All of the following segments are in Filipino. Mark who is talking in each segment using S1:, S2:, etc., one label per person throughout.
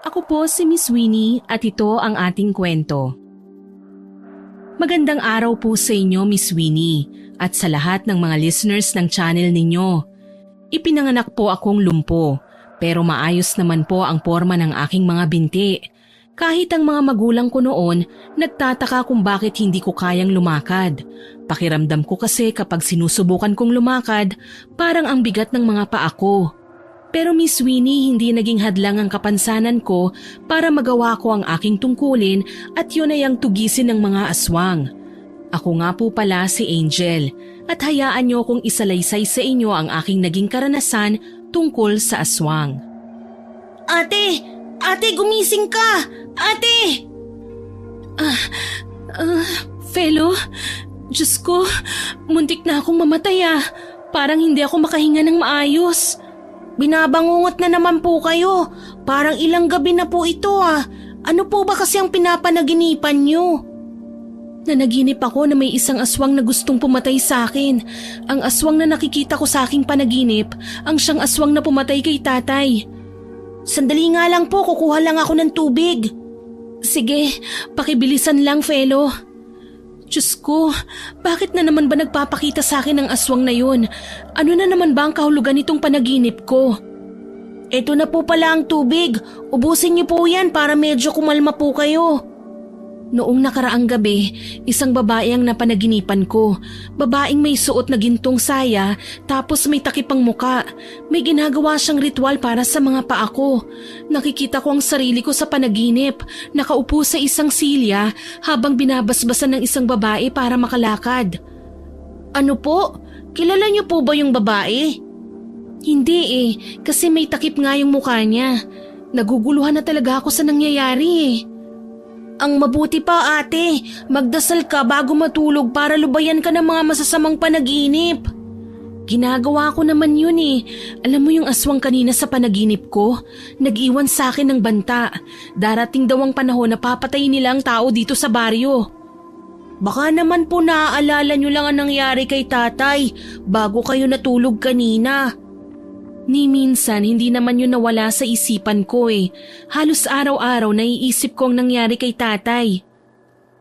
S1: Ako po si Miss Winnie at ito ang ating kwento. Magandang araw po sa inyo, Miss Winnie, at sa lahat ng mga listeners ng channel ninyo. Ipinanganak po akong lumpo, pero maayos naman po ang forma ng aking mga binti. Kahit ang mga magulang ko noon, nagtataka kung bakit hindi ko kayang lumakad. Pakiramdam ko kasi kapag sinusubukan kong lumakad, parang ang bigat ng mga paa ko. Pero Miss Winnie, hindi naging hadlang ang kapansanan ko para magawa ko ang aking tungkulin at yun ay ang tugisin ng mga aswang. Ako nga po pala si Angel at hayaan niyo kong isalaysay sa inyo ang aking naging karanasan tungkol sa aswang.
S2: Ate! Ate, gumising ka! Ate!
S1: Felo, Diyos ko, muntik na akong mamatay ah. Parang hindi ako makahinga ng maayos.
S2: Binabangungot na naman po kayo. Parang ilang gabi na po ito ah. Ano po ba kasi ang pinapanaginipan niyo?
S1: Nanaginip ako na may isang aswang na gustong pumatay sa akin. Ang aswang na nakikita ko sa aking panaginip, ang siyang aswang na pumatay kay tatay.
S2: Sandali nga lang po, kukuha lang ako ng tubig.
S1: Sige, pakibilisan lang, Felo. Diyos ko, bakit na naman ba nagpapakita sa akin ang aswang na yun? Ano na naman ba ang kahulugan nitong panaginip ko?
S2: Ito na po pala ang tubig. Ubusin niyo po yan para medyo kumalma po kayo.
S1: Noong nakaraang gabi, isang babae ang napanaginipan ko. Babaeng may suot na gintong saya tapos may takip ang muka. May ginagawa siyang ritual para sa mga paa ko. Nakikita ko ang sarili ko sa panaginip, nakaupo sa isang silya habang binabasbasan ng isang babae para makalakad.
S2: Ano po? Kilala niyo po ba yung babae?
S1: Hindi kasi may takip nga yung mukha niya. Naguguluhan na talaga ako sa nangyayari
S2: Ang mabuti pa ate, magdasal ka bago matulog para lubayan ka ng mga masasamang panaginip.
S1: Ginagawa ko naman yun Alam mo yung aswang kanina sa panaginip ko? Nag-iwan sa akin ng banta. Darating daw ang panahon na papatayin nila ang tao dito sa baryo.
S2: Baka naman po naaalala nyo lang ang nangyari kay tatay bago kayo natulog kanina.
S1: Ni minsan hindi naman yun nawala sa isipan ko Halos araw-araw naiisip ko ang nangyari kay tatay.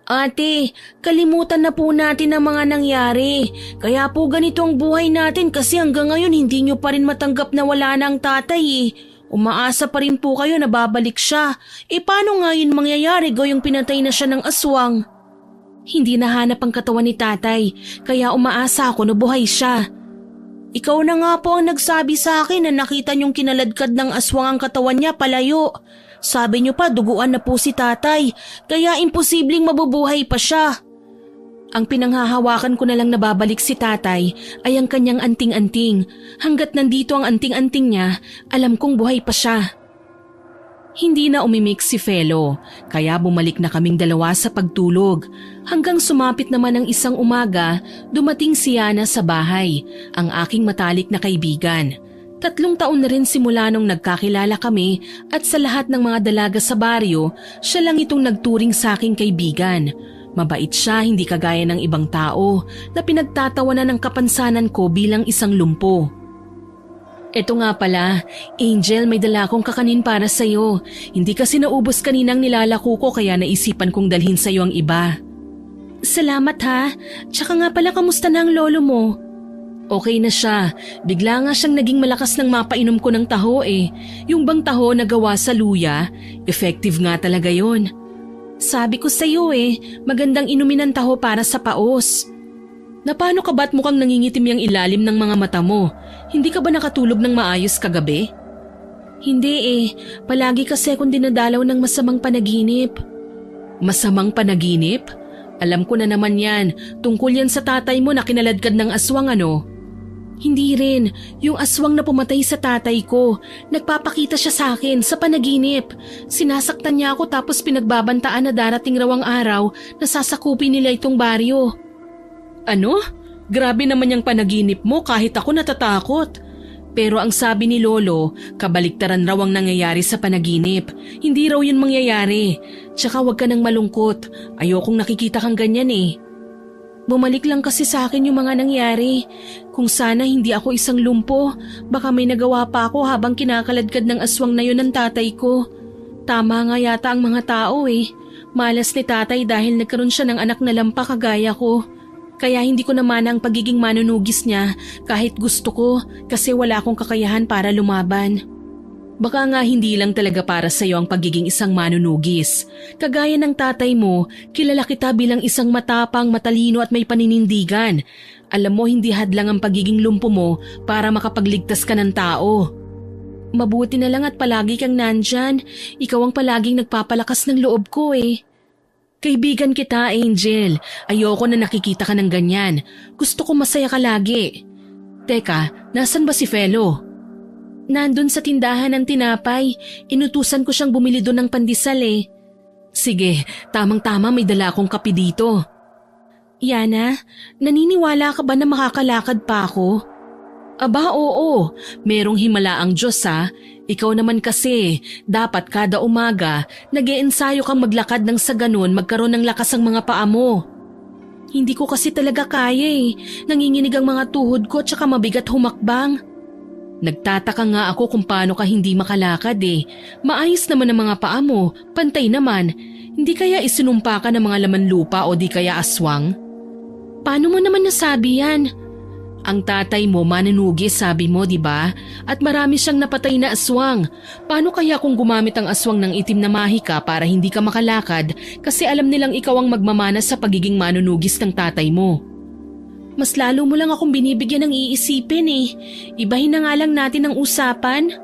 S2: Ate, kalimutan na po natin ang mga nangyari. Kaya po ganito ang buhay natin kasi hanggang ngayon hindi nyo pa rin matanggap na wala na ang tatay Umaasa pa rin po kayo na babalik siya. Paano nga yun mangyayari gayong pinatay na siya ng aswang?
S1: Hindi nahanap ang katawan ni tatay, kaya umaasa ako na buhay siya.
S2: Ikaw na nga po ang nagsabi sa akin na nakita niyong kinaladkad ng aswang ang katawan niya palayo. Sabi niyo pa duguan na po si tatay, kaya imposibleng mabubuhay pa siya.
S1: Ang pinanghahawakan ko na lang nababalik si tatay ay ang kanyang anting-anting. Hanggat nandito ang anting-anting niya, alam kong buhay pa siya. Hindi na umimik si Felo, kaya bumalik na kaming dalawa sa pagtulog. Hanggang sumapit naman ang isang umaga, dumating si Yana sa bahay, ang aking matalik na kaibigan. 3 taon na rin simula nung nagkakilala kami at sa lahat ng mga dalaga sa baryo, siya lang itong nagturing sa aking kaibigan. Mabait siya, hindi kagaya ng ibang tao na pinagtatawanan ng kapansanan ko bilang isang lumpo. Eto nga pala, Angel, may dala akong kakanin para sa'yo. Hindi kasi naubos kaninang nilalako ko kaya naisipan kong dalhin sa'yo ang iba. Salamat ha. Tsaka nga pala, kamusta na ang lolo mo? Okay na siya. Bigla nga siyang naging malakas ng mapainom ko ng taho Yung bang taho na gawa sa luya, effective nga talaga yon. Sabi ko sa'yo magandang inumin ng taho para sa paos. Na paano ka ba't mukhang nangingitim yung ilalim ng mga mata mo? Hindi ka ba nakatulog ng maayos kagabi? Hindi palagi kasi akong dinadalaw ng masamang panaginip. Masamang panaginip? Alam ko na naman yan, tungkol yan sa tatay mo na kinaladkad ng aswang ano? Hindi rin, yung aswang na pumatay sa tatay ko. Nagpapakita siya sa akin sa panaginip. Sinasaktan niya ako tapos pinagbabantaan na darating raw ang araw na sasakupin nila itong baryo. Ano? Grabe naman yung panaginip mo kahit ako natatakot. Pero ang sabi ni Lolo, kabaliktaran raw ang nangyayari sa panaginip. Hindi raw yun mangyayari. Tsaka huwag ka nang malungkot. Ayokong nakikita kang ganyan Bumalik lang kasi sa akin yung mga nangyari. Kung sana hindi ako isang lumpo, baka may nagawa pa ako habang kinakaladkad ng aswang na yun ng tatay ko. Tama nga yata ang mga tao eh. Malas ni tatay dahil nagkaroon siya ng anak na lampa kagaya ko. Kaya hindi ko naman ang pagiging manunugis niya kahit gusto ko kasi wala akong kakayahan para lumaban. Baka nga hindi lang talaga para sa'yo ang pagiging isang manunugis. Kagaya ng tatay mo, kilala kita bilang isang matapang, matalino at may paninindigan. Alam mo hindi hadlang ang pagiging lumpo mo para makapagligtas ka ng tao. Mabuti na lang at palagi kang nandyan. Ikaw ang palaging nagpapalakas ng loob ko eh. Kaibigan kita, Angel. Ayoko na nakikita ka ng ganyan. Gusto ko masaya ka lagi. Teka, nasan ba si Felo? Nandun sa tindahan ng tinapay. Inutusan ko siyang bumili doon ng pandesal eh. Sige, tamang-tama may dala akong kape dito. Yana, naniniwala ka ba na makakalakad pa ako? Aba oo, merong himala ang Diyos ha. Ikaw naman kasi, dapat kada umaga, nag-iensayo kang maglakad ng sa ganun magkaroon ng lakas ang mga paa mo. Hindi ko kasi talaga kaya eh. Nanginginig ang mga tuhod ko tsaka mabigat humakbang. Nagtataka nga ako kung paano ka hindi makalakad eh. Maayos naman ang mga paa mo, pantay naman. Hindi kaya isinumpa ka ng mga laman lupa o di kaya aswang? Paano mo naman nasabi yan? Ang tatay mo manunugis sabi mo, di ba? At marami siyang napatay na aswang. Paano kaya kung gumamit ang aswang ng itim na mahika para hindi ka makalakad kasi alam nilang ikaw ang magmamana sa pagiging manunugis ng tatay mo? Mas lalo mo lang akong binibigyan ng iisipin eh. Ibahin na nga lang natin ang usapan.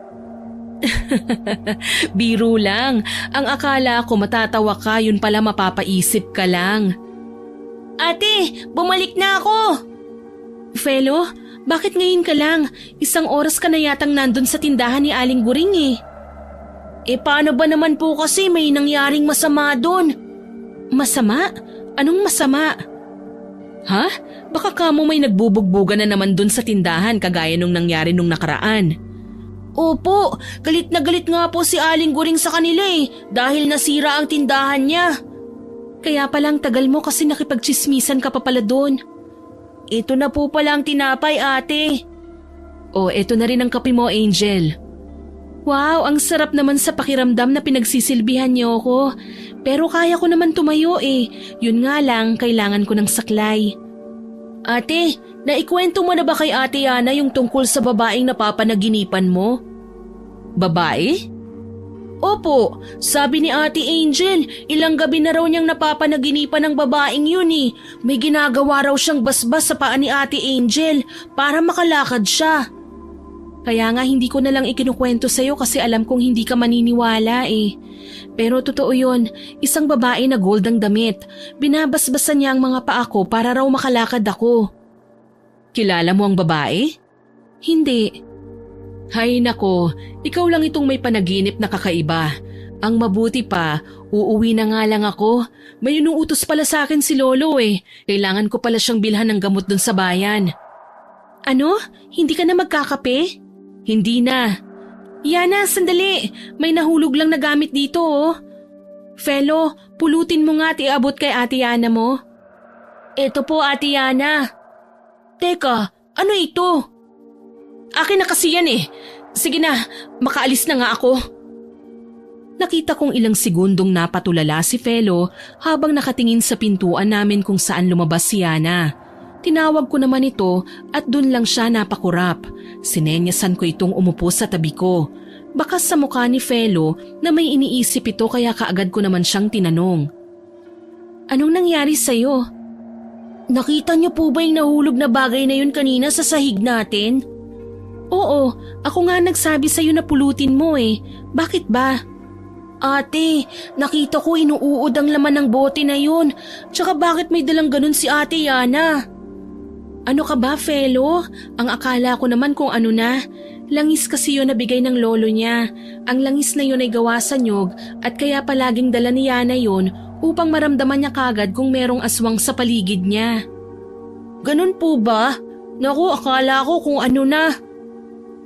S1: Biro lang. Ang akala ko matatawa ka, yun pala mapapaisip ka lang. Ate, bumalik na ako! Felo, bakit ngayon ka lang? Isang oras ka na yatang nandun sa tindahan ni Aling Guring eh. Paano ba naman po kasi may nangyaring masama doon? Masama? Anong masama? Ha? Baka kamo may nagbubugbugan na naman doon sa tindahan kagaya nung nangyari nung nakaraan. Opo, galit na galit nga po si Aling Guring sa kanila eh dahil nasira ang tindahan niya. Kaya palang tagal mo kasi nakipagtsismisan ka pa pala doon. Ito na po pala ang tinapay, ate. O, ito na rin ang kape mo, Angel. Wow, ang sarap naman sa pakiramdam na pinagsisilbihan niyo ako. Pero kaya ko naman tumayo eh. Yun nga lang, kailangan ko ng saklay. Ate, naikwento mo na ba kay Ate Yana yung tungkol sa babaeng napapanaginipan mo? Babae? Opo, sabi ni Ate Angel, ilang gabi na raw niyang napapanaginipan ng babaeng yun eh. May ginagawa raw siyang basbas sa paa ni Ate Angel para makalakad siya. Kaya nga hindi ko na lang ikinukwento sa'yo kasi alam kong hindi ka maniniwala eh. Pero totoo yun, isang babae na gold ang damit. Binabasbasan niya ang mga paa ko para raw makalakad ako. Kilala mo ang babae? Hindi. Hay nako, ikaw lang itong may panaginip na kakaiba. Ang mabuti pa, uuwi na nga lang ako. May inuutos pala sa akin si Lolo eh. Kailangan ko pala siyang bilhan ng gamot dun sa bayan. Ano? Hindi ka na magkakape? Hindi na. Yana, sandali. May nahulog lang na gamit dito oh. Felo, pulutin mo nga at iabot kay Ate Yana mo. Ito po, Ate Yana. Teka, ano ito? Akin na kasi yan eh. Sige na, makaalis na nga ako. Nakita kong ilang segundong napatulala si Felo habang nakatingin sa pintuan namin kung saan lumabas si Yana. Tinawag ko naman ito at dun lang siya napakurap. Sinenyasan ko itong umupo sa tabi ko. Bakas sa mukha ni Felo na may iniisip ito kaya kaagad ko naman siyang tinanong. Anong nangyari sa'yo? Nakita niyo po ba yung nahulog na bagay na yun kanina sa sahig natin? Oo, ako nga nagsabi sa'yo na pulutin mo eh. Bakit ba? Ate, nakita ko inuuod ang laman ng bote na yun. Tsaka bakit may dalang ganun si Ate Yana? Ano ka ba, Felo? Ang akala ko naman kung ano na. Langis kasi yun na bigay ng lolo niya. Ang langis na yun ay gawa sa nyog at kaya palaging dala ni Yana yun upang maramdaman niya kagad kung merong aswang sa paligid niya. Ganun po ba? Naku, akala ko kung ano na.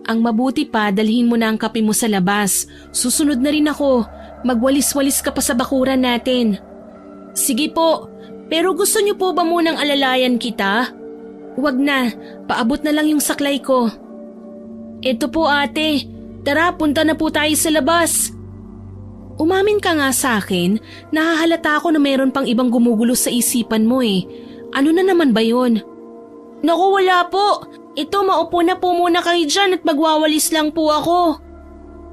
S1: Ang mabuti pa, dalhin mo na ang kape mo sa labas. Susunod na rin ako. Magwalis-walis ka pa sa bakuran natin. Sige po, pero gusto niyo po ba munang alalayan kita? Wag na, paabot na lang yung saklay ko. Ito po ate, tara punta na po tayo sa labas. Umamin ka nga sa akin, nahahalata ako na meron pang ibang gumugulo sa isipan mo eh. Ano na naman ba yun?
S2: Naku, wala po. Ito, maupo na po muna kayo dyan at magwawalis lang po ako.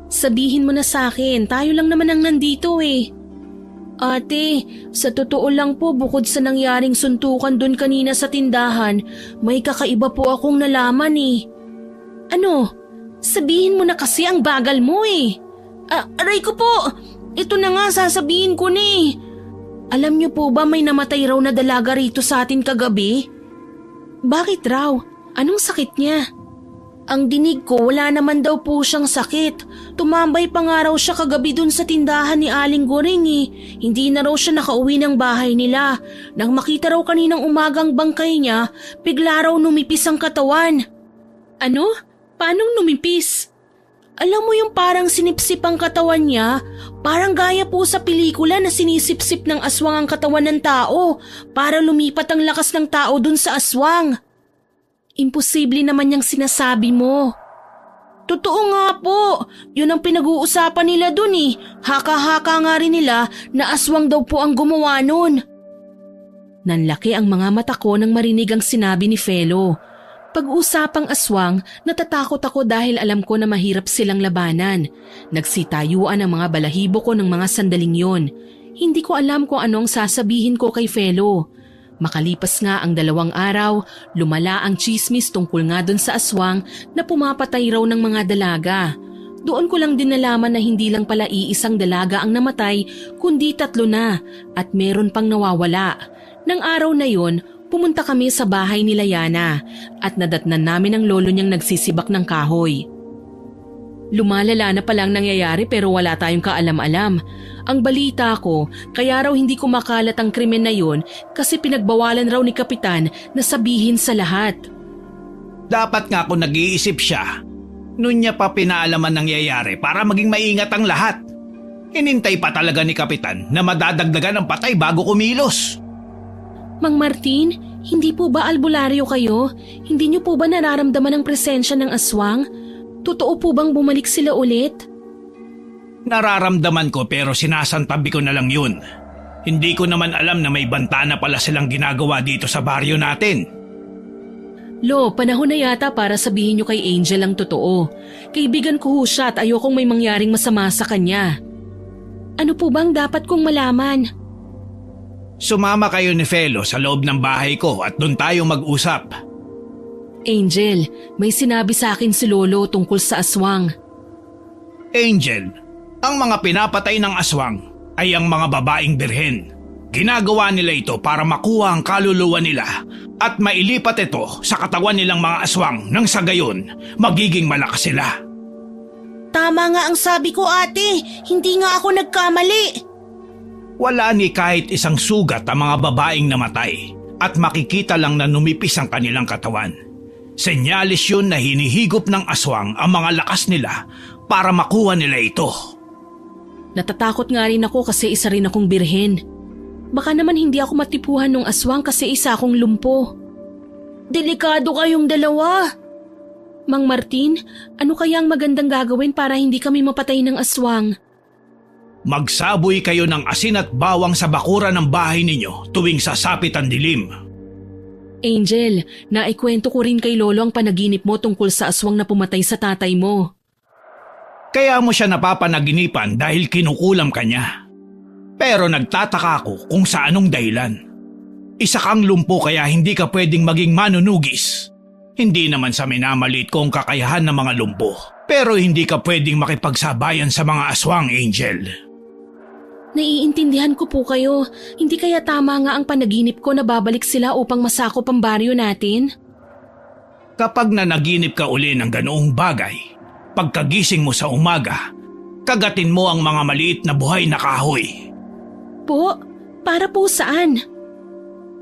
S1: Sabihin mo na sa akin, tayo lang naman ang nandito eh.
S2: Ate, sa totoo lang po bukod sa nangyaring suntukan doon kanina sa tindahan, may kakaiba po akong nalaman eh.
S1: Ano? Sabihin mo na kasi, ang bagal mo eh.
S2: Aray ko po! Ito na nga sasabihin ko ni.
S1: Alam niyo po ba may namatay raw na dalaga rito sa atin kagabi? Bakit raw? Anong sakit niya?
S2: Ang dinig ko wala naman daw po siyang sakit. Tumambay pa nga raw siya kagabi dun sa tindahan ni Aling Goring eh. Hindi na raw siya nakauwi ng bahay nila. Nang makita raw kaninang umagang bangkay niya, bigla raw numipis ang katawan.
S1: Ano? Paanong numipis?
S2: Alam mo yung parang sinipsip ang katawan niya? Parang gaya po sa pelikula na sinisipsip ng aswang ang katawan ng tao para lumipat ang lakas ng tao dun sa aswang.
S1: Imposible naman yung sinasabi mo.
S2: Totoo nga po. Yun ang pinag-uusapan nila dun eh. Haka-haka nga rin nila na aswang daw po ang gumawa nun.
S1: Nanlaki ang mga mata ko nang marinig ang sinabi ni Felo. Pag-usapang aswang, natatakot ako dahil alam ko na mahirap silang labanan. Nagsitayuan ang mga balahibo ko ng mga sandaling yon. Hindi ko alam kung anong sasabihin ko kay Felo. Makalipas nga ang 2 araw, lumala ang chismis tungkol nga dun sa aswang na pumapatay raw ng mga dalaga. Doon ko lang din nalaman na hindi lang pala iisang dalaga ang namatay, kundi 3 na at meron pang nawawala. Nang araw na yon, pumunta kami sa bahay nila Yana at nadatnan namin ang lolo niyang nagsisibak ng kahoy. Lumalala na palang nangyayari pero wala tayong kaalam-alam. Ang balita ko, kaya raw hindi ko makalat ang krimen na yon kasi pinagbawalan raw ni Kapitan na sabihin sa lahat.
S3: Dapat nga kung nag-iisip siya, noon niya pa pinaalaman nangyayari para maging maingat ang lahat. Hinintay pa talaga ni Kapitan na madadagdagan ng patay bago kumilos.
S1: Mang Martin, hindi po ba albularyo kayo? Hindi niyo po ba nararamdaman ang presensya ng aswang? Totoo po bang bumalik sila ulit?
S3: Nararamdaman ko pero sinasantabi ko na lang yun. Hindi ko naman alam na may banta na pala silang ginagawa dito sa baryo natin.
S1: Lo, panahon na yata para sabihin niyo kay Angel ang totoo. Kaibigan ko ho siya at ayokong may mangyaring masama sa kanya. Ano po bang dapat kong malaman?
S3: Sumama kayo ni Felo sa loob ng bahay ko at doon tayo mag-usap.
S1: Angel, may sinabi sa akin si Lolo tungkol sa aswang.
S3: Angel, ang mga pinapatay ng aswang ay ang mga babaeng birhen. Ginagawa nila ito para makuha ang kaluluwa nila at mailipat ito sa katawan nilang mga aswang nang sa gayon magiging malakas sila.
S2: Tama nga ang sabi ko ate, hindi nga ako nagkamali.
S3: Wala ni kahit isang sugat ang mga babaeng namatay at makikita lang na numipis ang kanilang katawan. Senyalis yun na hinihigop ng aswang ang mga lakas nila para makuha nila ito.
S1: Natatakot nga rin ako kasi isa rin akong birhen. Baka naman hindi ako matipuhan ng aswang kasi isa akong lumpo.
S2: Delikado kayong dalawa.
S1: Mang Martin, ano kaya ang magandang gagawin para hindi kami mapatay ng aswang?
S3: Magsaboy kayo ng asin at bawang sa bakuran ng bahay ninyo tuwing sasapit ang dilim.
S1: Angel, naikwento ko rin kay Lolo ang panaginip mo tungkol sa aswang na pumatay sa tatay mo.
S3: Kaya mo siya napapanaginipan dahil kinukulam ka niya. Pero nagtataka ako kung sa anong dahilan. Isa kang lumpo kaya hindi ka pwedeng maging manunugis. Hindi naman sa minamaliit ko ang kakayahan ng mga lumpo. Pero hindi ka pwedeng makipagsabayan sa mga aswang, Angel.
S1: Naiintindihan ko po kayo. Hindi kaya tama nga ang panaginip ko na babalik sila upang masakop ang baryo natin?
S3: Kapag nanaginip ka uli ng ganoong bagay, pagkagising mo sa umaga, kagatin mo ang mga maliit na buhay na kahoy.
S1: Po? Para po saan?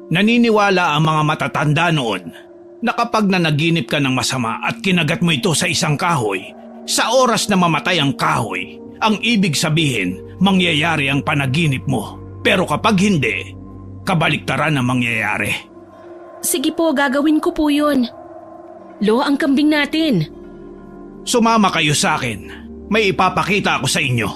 S3: Naniniwala ang mga matatanda noon na kapag nanaginip ka ng masama at kinagat mo ito sa isang kahoy, sa oras na mamatay ang kahoy, ang ibig sabihin, mangyayari ang panaginip mo. Pero kapag hindi, kabaliktaran ang mangyayari.
S1: Sige po, gagawin ko po yun. Lo, ang kambing natin.
S3: Sumama kayo sa akin. May ipapakita ako sa inyo.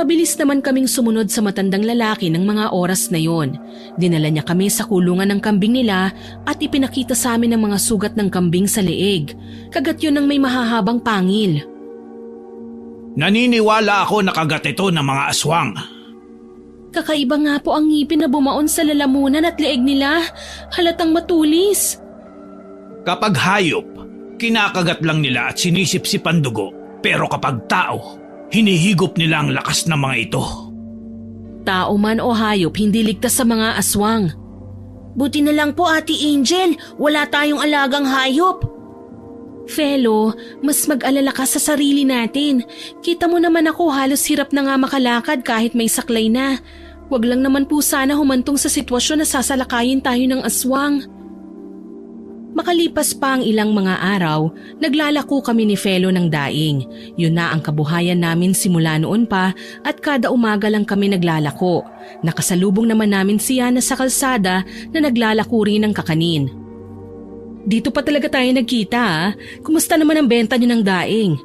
S1: Mabilis naman kaming sumunod sa matandang lalaki ng mga oras na yon. Dinala niya kami sa kulungan ng kambing nila at ipinakita sa amin ang mga sugat ng kambing sa leeg. Kagat yun ng may mahahabang pangil.
S3: Naniniwala ako na kagat ito ng mga aswang.
S1: Kakaiba nga po ang ngipin na bumaon sa lalamunan at leeg nila. Halatang matulis.
S3: Kapag hayop, kinakagat lang nila at sinisip-sipan dugo. Pero kapag tao, hinihigop nila ang lakas ng mga ito.
S1: Tao man o hayop, hindi ligtas sa mga aswang.
S2: Buti na lang po, Ate Angel, wala tayong alagang hayop.
S1: Felo, mas mag-alala ka sa sarili natin. Kita mo naman ako, halos hirap na nga makalakad kahit may saklay na. Wag lang naman po sana humantong sa sitwasyon na sasalakayin tayo ng aswang. Makalipas pa ang ilang mga araw, naglalako kami ni Felo ng daing. Yun na ang kabuhayan namin simula noon pa at kada umaga lang kami naglalako. Nakasalubong naman namin si Yana sa kalsada na naglalako rin ng kakanin. Dito pa talaga tayo nagkita ah. Kumusta naman ang benta niyo ng daing?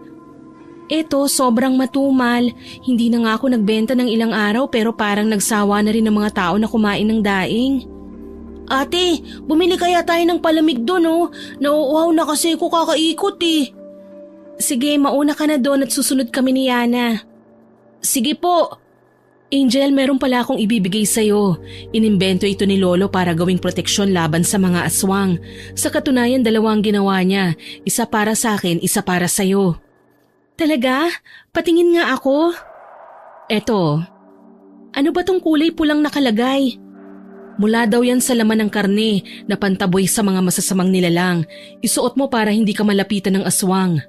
S1: Eto, sobrang matumal. Hindi na nga ako nagbenta ng ilang araw pero parang nagsawa na rin ng mga tao na kumain ng daing.
S2: Ate, bumili kaya tayo ng palamig doon oh. Nauuhaw na kasi ko kakaikot eh.
S1: Sige, mauna ka na doon at susunod kami ni Yana.
S2: Sige po.
S1: Angel, meron pala akong ibibigay sa'yo. Inimbento ito ni Lolo para gawing proteksyon laban sa mga aswang. Sa katunayan, dalawang ginawa niya. Isa para sa akin, isa para sa'yo. Talaga? Patingin nga ako. Eto. Ano ba tong kulay pulang nakalagay? Mula daw yan sa laman ng karne na pantaboy sa mga masasamang nilalang. Isuot mo para hindi ka malapitan ng aswang.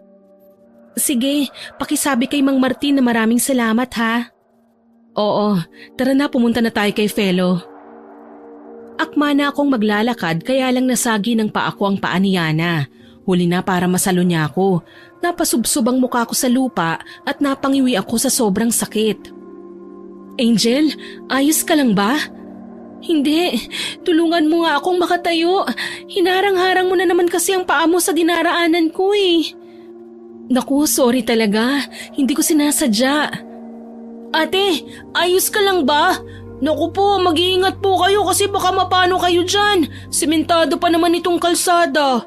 S1: Sige, pakisabi kay Mang Martin na maraming salamat ha. Oo, tara na pumunta na tayo kay Felo. Akma na akong maglalakad kaya lang nasagi ng paa ko ang paa ni Yana. Huli na para masalo niya ako. Napasubsob ang mukha ko sa lupa at napangiwi ako sa sobrang sakit. Angel, ayos ka lang ba? Hindi, tulungan mo nga akong makatayo. Hinarang-harang mo na naman kasi ang paa mo sa dinaraanan ko eh. Naku, sorry talaga. Hindi ko sinasadya.
S2: Ate, ayos ka lang ba? Naku po, mag-iingat po kayo kasi baka mapano kayo dyan. Sementado pa naman itong kalsada.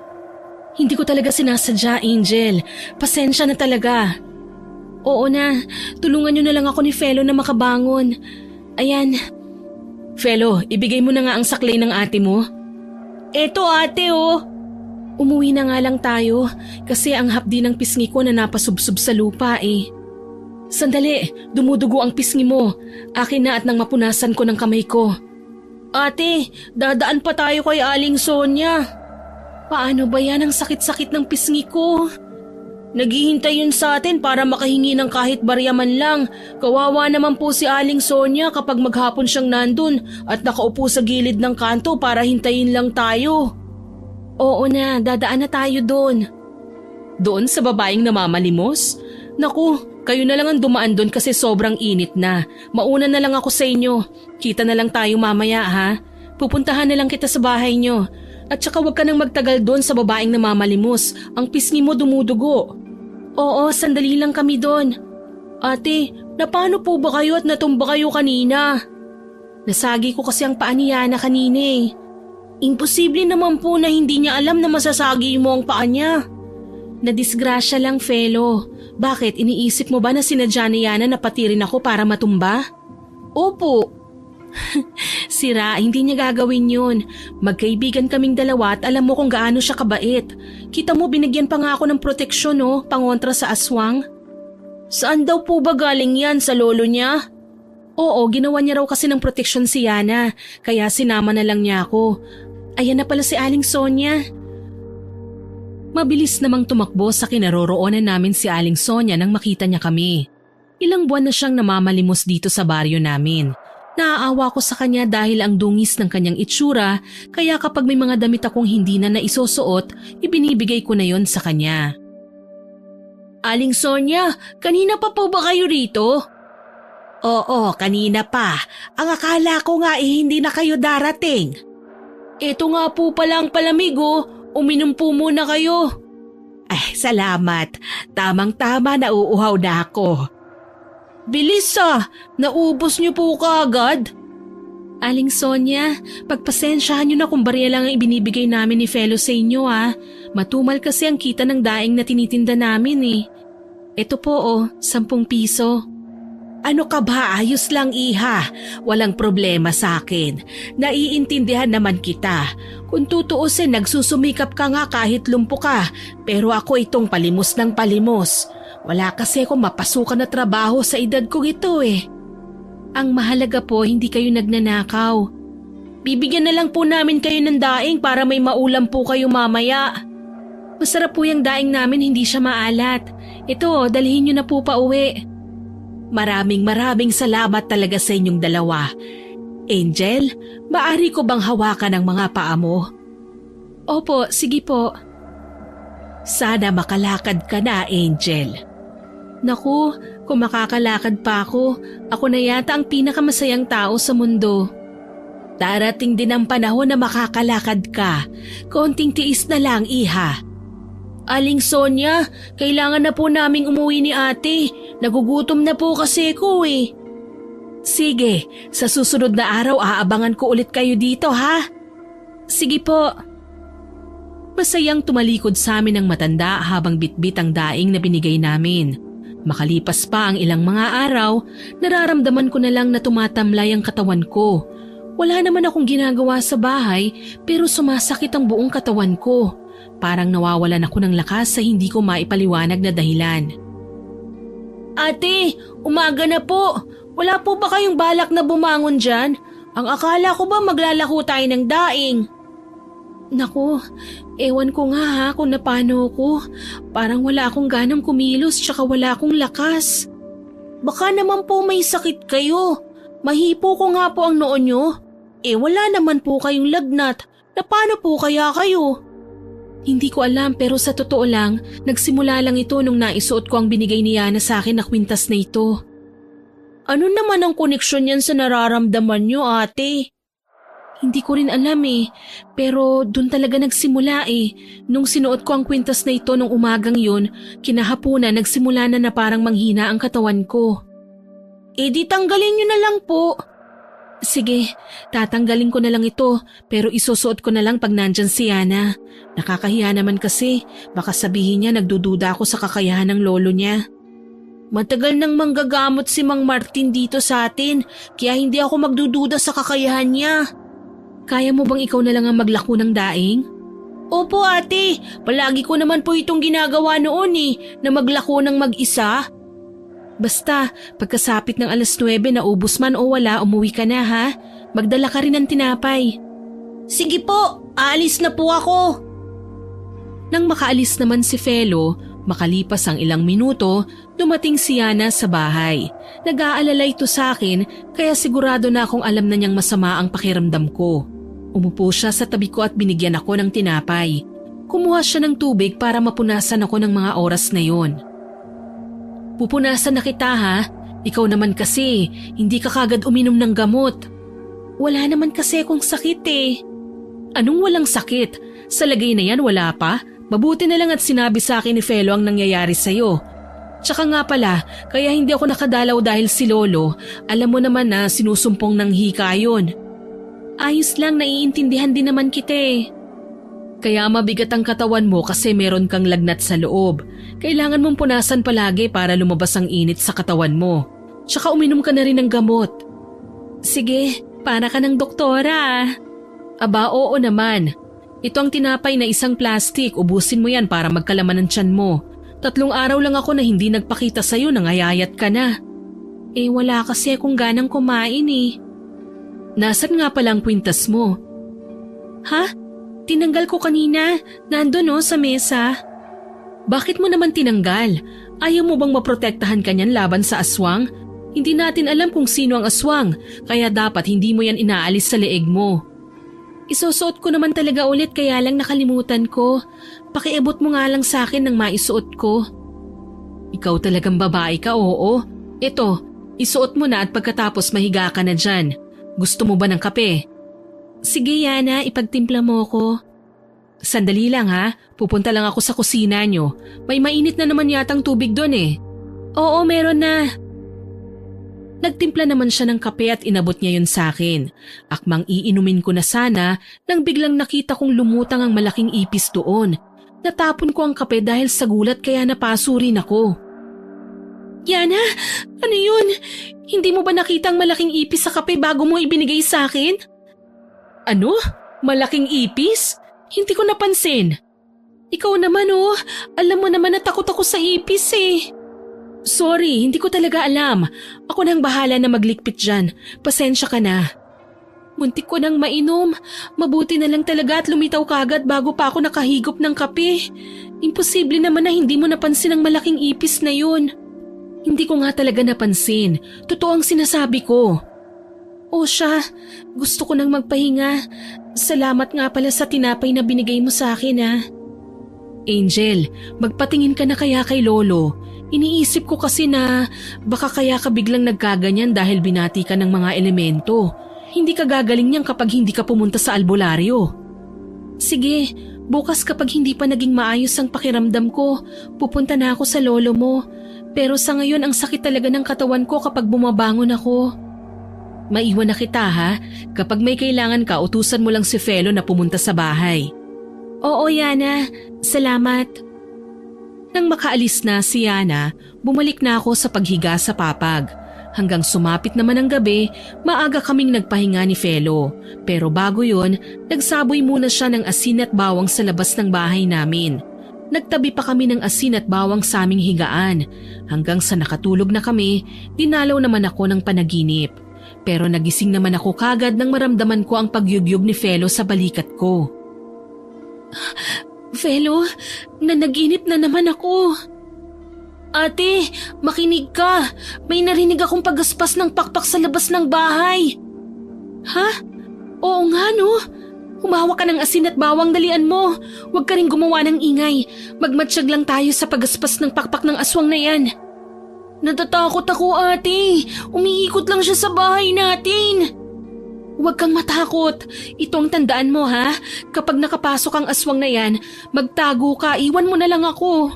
S1: Hindi ko talaga sinasadya, Angel. Pasensya na talaga. Oo na, tulungan niyo na lang ako ni Felo na makabangon. Ayan. Felo, ibigay mo na nga ang saklay ng ate mo.
S2: Eto ate oh.
S1: Umuwi na nga lang tayo kasi ang hapdi ng pisngi ko na napasubsob sa lupa eh. Sandali, dumudugo ang pisngi mo. Akin na at nang mapunasan ko ng kamay ko.
S2: Ate, dadaan pa tayo kay Aling Sonia.
S1: Paano ba yan ang sakit-sakit ng pisngi ko?
S2: Naghihintay yun sa atin para makahingi ng kahit barya man lang. Kawawa naman po si Aling Sonia kapag maghapon siyang nandun at nakaupo sa gilid ng kanto para hintayin lang tayo.
S1: Oo na, dadaan na tayo doon. Doon sa babaeng namamalimos? Naku, kayo na lang ang dumaan doon kasi sobrang init na. Mauna na lang ako sa inyo. Kita na lang tayo mamaya ha. Pupuntahan na lang kita sa bahay nyo. At saka huwag ka nang magtagal doon sa babaeng namamalimos. Ang pisngi mo dumudugo. Oo, sandali lang kami doon.
S2: Ate, napaano po ba kayo at natumba kayo kanina?
S1: Nasagi ko kasi ang paa ni Yana kanina eh.
S2: Imposible naman po na hindi niya alam na masasagi mo ang paa niya.
S1: Nadisgrasya lang, Felo. Bakit, iniisip mo ba na sinadya ni Yana na pati rin ako para matumba?
S2: Opo.
S1: Sira, hindi niya gagawin yun. Magkaibigan kaming dalawa at alam mo kung gaano siya kabait. Kita mo binigyan pa nga ako ng proteksyon no, pangontra sa aswang.
S2: Saan daw po ba galing yan, sa lolo niya?
S1: Oo, ginawa niya raw kasi ng proteksyon si Yana, kaya sinama na lang niya ako. Ayan na pala si Aling Sonia. Mabilis namang tumakbo sa kinaroroonan namin si Aling Sonia nang makita niya kami. Ilang buwan na siyang namamalimos dito sa baryo namin. Naaawa ko sa kanya dahil ang dungis ng kanyang itsura, kaya kapag may mga damit akong hindi na naisusuot, ibinibigay ko na yon sa kanya.
S2: Aling Sonia, kanina pa po ba kayo rito?
S1: Oo, kanina pa. Ang akala ko nga hindi na kayo darating.
S2: Ito nga po pala ang palamig oh. Uminom po muna kayo.
S1: Ay, salamat. Tamang-tama nauuhaw na ako.
S2: Bilis naubos niyo po kaagad.
S1: Aling Sonia, pagpasensyahan niyo na kung barya lang ang ibinibigay namin ni Felo sa inyo Matumal kasi ang kita ng daing na tinitinda namin Ito po 10 piso.
S2: Ano ka ba? Ayos lang iha. Walang problema sa akin. Naiintindihan naman kita. Kung tutuusin, nagsusumikap ka nga kahit lumpo ka. Pero ako itong palimos ng palimos. Wala kasi akong mapasukan na trabaho sa edad ko ito
S1: Ang mahalaga po, hindi kayo nagnanakaw.
S2: Bibigyan na lang po namin kayo ng daing para may maulam po kayo mamaya.
S1: Masarap po yung daing namin, hindi siya maalat. Ito, dalhin niyo na po pa uwi.
S2: Maraming salamat talaga sa inyong dalawa. Angel, maaari ko bang hawakan ang mga paa mo?
S1: Opo, sige po.
S2: Sana makalakad ka na, Angel.
S1: Naku, kung makakalakad pa ako na yata ang pinakamasayang tao sa mundo.
S2: Darating din ang panahon na makakalakad ka. Konting tiis na lang, iha. Aling Sonia, kailangan na po naming umuwi ni ate. Nagugutom na po kasi ko Sige, sa susunod na araw aabangan ko ulit kayo dito ha?
S1: Sige po. Masayang tumalikod sa amin ang matanda habang bitbit ang daing na binigay namin. Makalipas pa ang ilang mga araw, nararamdaman ko na lang na tumatamlay ang katawan ko. Wala naman akong ginagawa sa bahay pero sumasakit ang buong katawan ko. Parang nawawalan ako ng lakas sa hindi ko maipaliwanag na dahilan.
S2: Ate, umaga na po. Wala po ba kayong balak na bumangon dyan? Ang akala ko ba maglalako tayo ng daing?
S1: Naku, ewan ko nga kung napano ko. Parang wala akong ganang kumilos tsaka wala akong lakas.
S2: Baka naman po may sakit kayo. Mahipo ko nga po ang noo nyo. Wala naman po kayong lagnat. Napano po kaya kayo?
S1: Hindi ko alam pero sa totoo lang, nagsimula lang ito nung naisuot ko ang binigay ni Yana sa akin na kwintas na ito.
S2: Ano naman ang koneksyon yan sa nararamdaman nyo, ate?
S1: Hindi ko rin alam pero dun talaga nagsimula Nung sinuot ko ang kwintas na ito nung umagang yun, kinahapunan nagsimula na parang manghina ang katawan ko.
S2: Di tanggalin nyo na lang po.
S1: Sige, tatanggalin ko na lang ito pero isusuot ko na lang pag nandyan si Yana. Nakakahiya naman kasi, baka sabihin niya nagdududa ako sa kakayahan ng lolo niya.
S2: Matagal nang manggagamot si Mang Martin dito sa atin, kaya hindi ako magdududa sa kakayahan niya.
S1: Kaya mo bang ikaw na lang ang maglako ng daing?
S2: Opo ate, palagi ko naman po itong ginagawa noon na maglako ng mag-isa.
S1: Basta, pagkasapit ng 9:00 na ubos man o wala, umuwi ka na ha. Magdala ka rin ng tinapay.
S2: Sige po, aalis na po ako.
S1: Nang makaalis naman si Felo, makalipas ang ilang minuto, dumating si Yana sa bahay. Nag-aalala ito sa akin kaya sigurado na akong alam na niyang masama ang pakiramdam ko. Umupo siya sa tabi ko at binigyan ako ng tinapay. Kumuha siya ng tubig para mapunasan ako ng mga oras na yon. Pupunasan na kita ha? Ikaw naman kasi, hindi ka kagad uminom ng gamot.
S2: Wala naman kasi akong sakit
S1: Anong walang sakit? Sa lagay na yan wala pa? Mabuti na lang at sinabi sa akin ni Felo ang nangyayari sa'yo. Tsaka nga pala, kaya hindi ako nakadalaw dahil si Lolo, alam mo naman na sinusumpong ng hika yun.
S2: Ayos lang, naiintindihan din naman kita
S1: Kaya mabigat ang katawan mo kasi meron kang lagnat sa loob. Kailangan mong punasan palagi para lumabas ang init sa katawan mo. Tsaka uminom ka na rin ng gamot.
S2: Sige, para ka ng doktora.
S1: Aba, oo naman. Ito ang tinapay na isang plastic, ubusin mo yan para magkalaman ng tiyan mo. 3 araw lang ako na hindi nagpakita sa'yo, nangayayat ka na.
S2: Wala kasi akong ganang kumain
S1: Nasaan nga pala ang kwintas mo?
S2: Ha? Tinanggal ko kanina, nandun sa mesa.
S1: Bakit mo naman tinanggal? Ayaw mo bang maprotektahan kanyan laban sa aswang? Hindi natin alam kung sino ang aswang, kaya dapat hindi mo yan inaalis sa leeg mo.
S2: Isusuot ko naman talaga ulit kaya lang nakalimutan ko. Pakiabot mo nga lang sa akin nang maisuot ko.
S1: Ikaw talagang babae ka, oo. Ito, isuot mo na at pagkatapos mahiga ka na dyan. Gusto mo ba ng kape?
S2: Sige Yana, ipagtimpla mo ko.
S1: Sandali lang ha, pupunta lang ako sa kusina nyo. May mainit na naman yatang tubig doon
S2: Oo, meron na.
S1: Nagtimpla naman siya ng kape at inabot niya yun sa akin. Akmang iinumin ko na sana nang biglang nakita kong lumutang ang malaking ipis doon. Natapon ko ang kape dahil sa gulat kaya napaso rin ako. Yana, ano yun? Hindi mo ba nakita ang malaking ipis sa kape bago mo ibinigay sa akin? Ano? Malaking ipis? Hindi ko napansin. Ikaw naman oh, alam mo naman na takot ako sa ipis eh. Sorry, hindi ko talaga alam. Ako nang bahala na maglikpit dyan. Pasensya ka na. Muntik ko nang mainom. Mabuti na lang talaga at lumitaw kagad bago pa ako nakahigop ng kape. Imposible naman na hindi mo napansin ang malaking ipis na yun. Hindi ko nga talaga napansin. Totoo ang sinasabi ko. O siya, gusto ko nang magpahinga. Salamat nga pala sa tinapay na binigay mo sa akin ha. Angel, magpatingin ka na kaya kay Lolo. Iniisip ko kasi na baka kaya ka biglang nagkaganyan dahil binati ka ng mga elemento. Hindi ka gagaling niyan kapag hindi ka pumunta sa albularyo. Sige, bukas kapag hindi pa naging maayos ang pakiramdam ko, pupunta na ako sa lolo mo. Pero sa ngayon ang sakit talaga ng katawan ko kapag bumabangon ako. Maiwan na kita ha. Kapag may kailangan ka, utusan mo lang si Felo na pumunta sa bahay. Oo, Yana. Salamat. Nang makaalis na si Yana, bumalik na ako sa paghiga sa papag. Hanggang sumapit naman ang gabi, maaga kaming nagpahinga ni Felo. Pero bago yon, nagsaboy muna siya ng asin at bawang sa labas ng bahay namin. Nagtabi pa kami ng asin at bawang sa aming higaan. Hanggang sa nakatulog na kami, dinalaw naman ako ng panaginip. Pero nagising naman ako kagad nang maramdaman ko ang pagyugyug ni Felo sa balikat ko. Felo, nanaginip na naman ako. Ate, makinig ka. May narinig akong pagaspas ng pakpak sa labas ng bahay. Ha? Oo nga no. Humawak ka ng asin at bawang, dalian mo. Huwag ka rin gumawa ng ingay. Magmatsyag lang tayo sa pagaspas ng pakpak ng aswang na yan. Natatakot ako ate. Umiikot lang siya sa bahay natin. Huwag kang matakot. Ito ang tandaan mo ha. Kapag nakapasok ang aswang na yan, magtago ka, iwan mo na lang ako.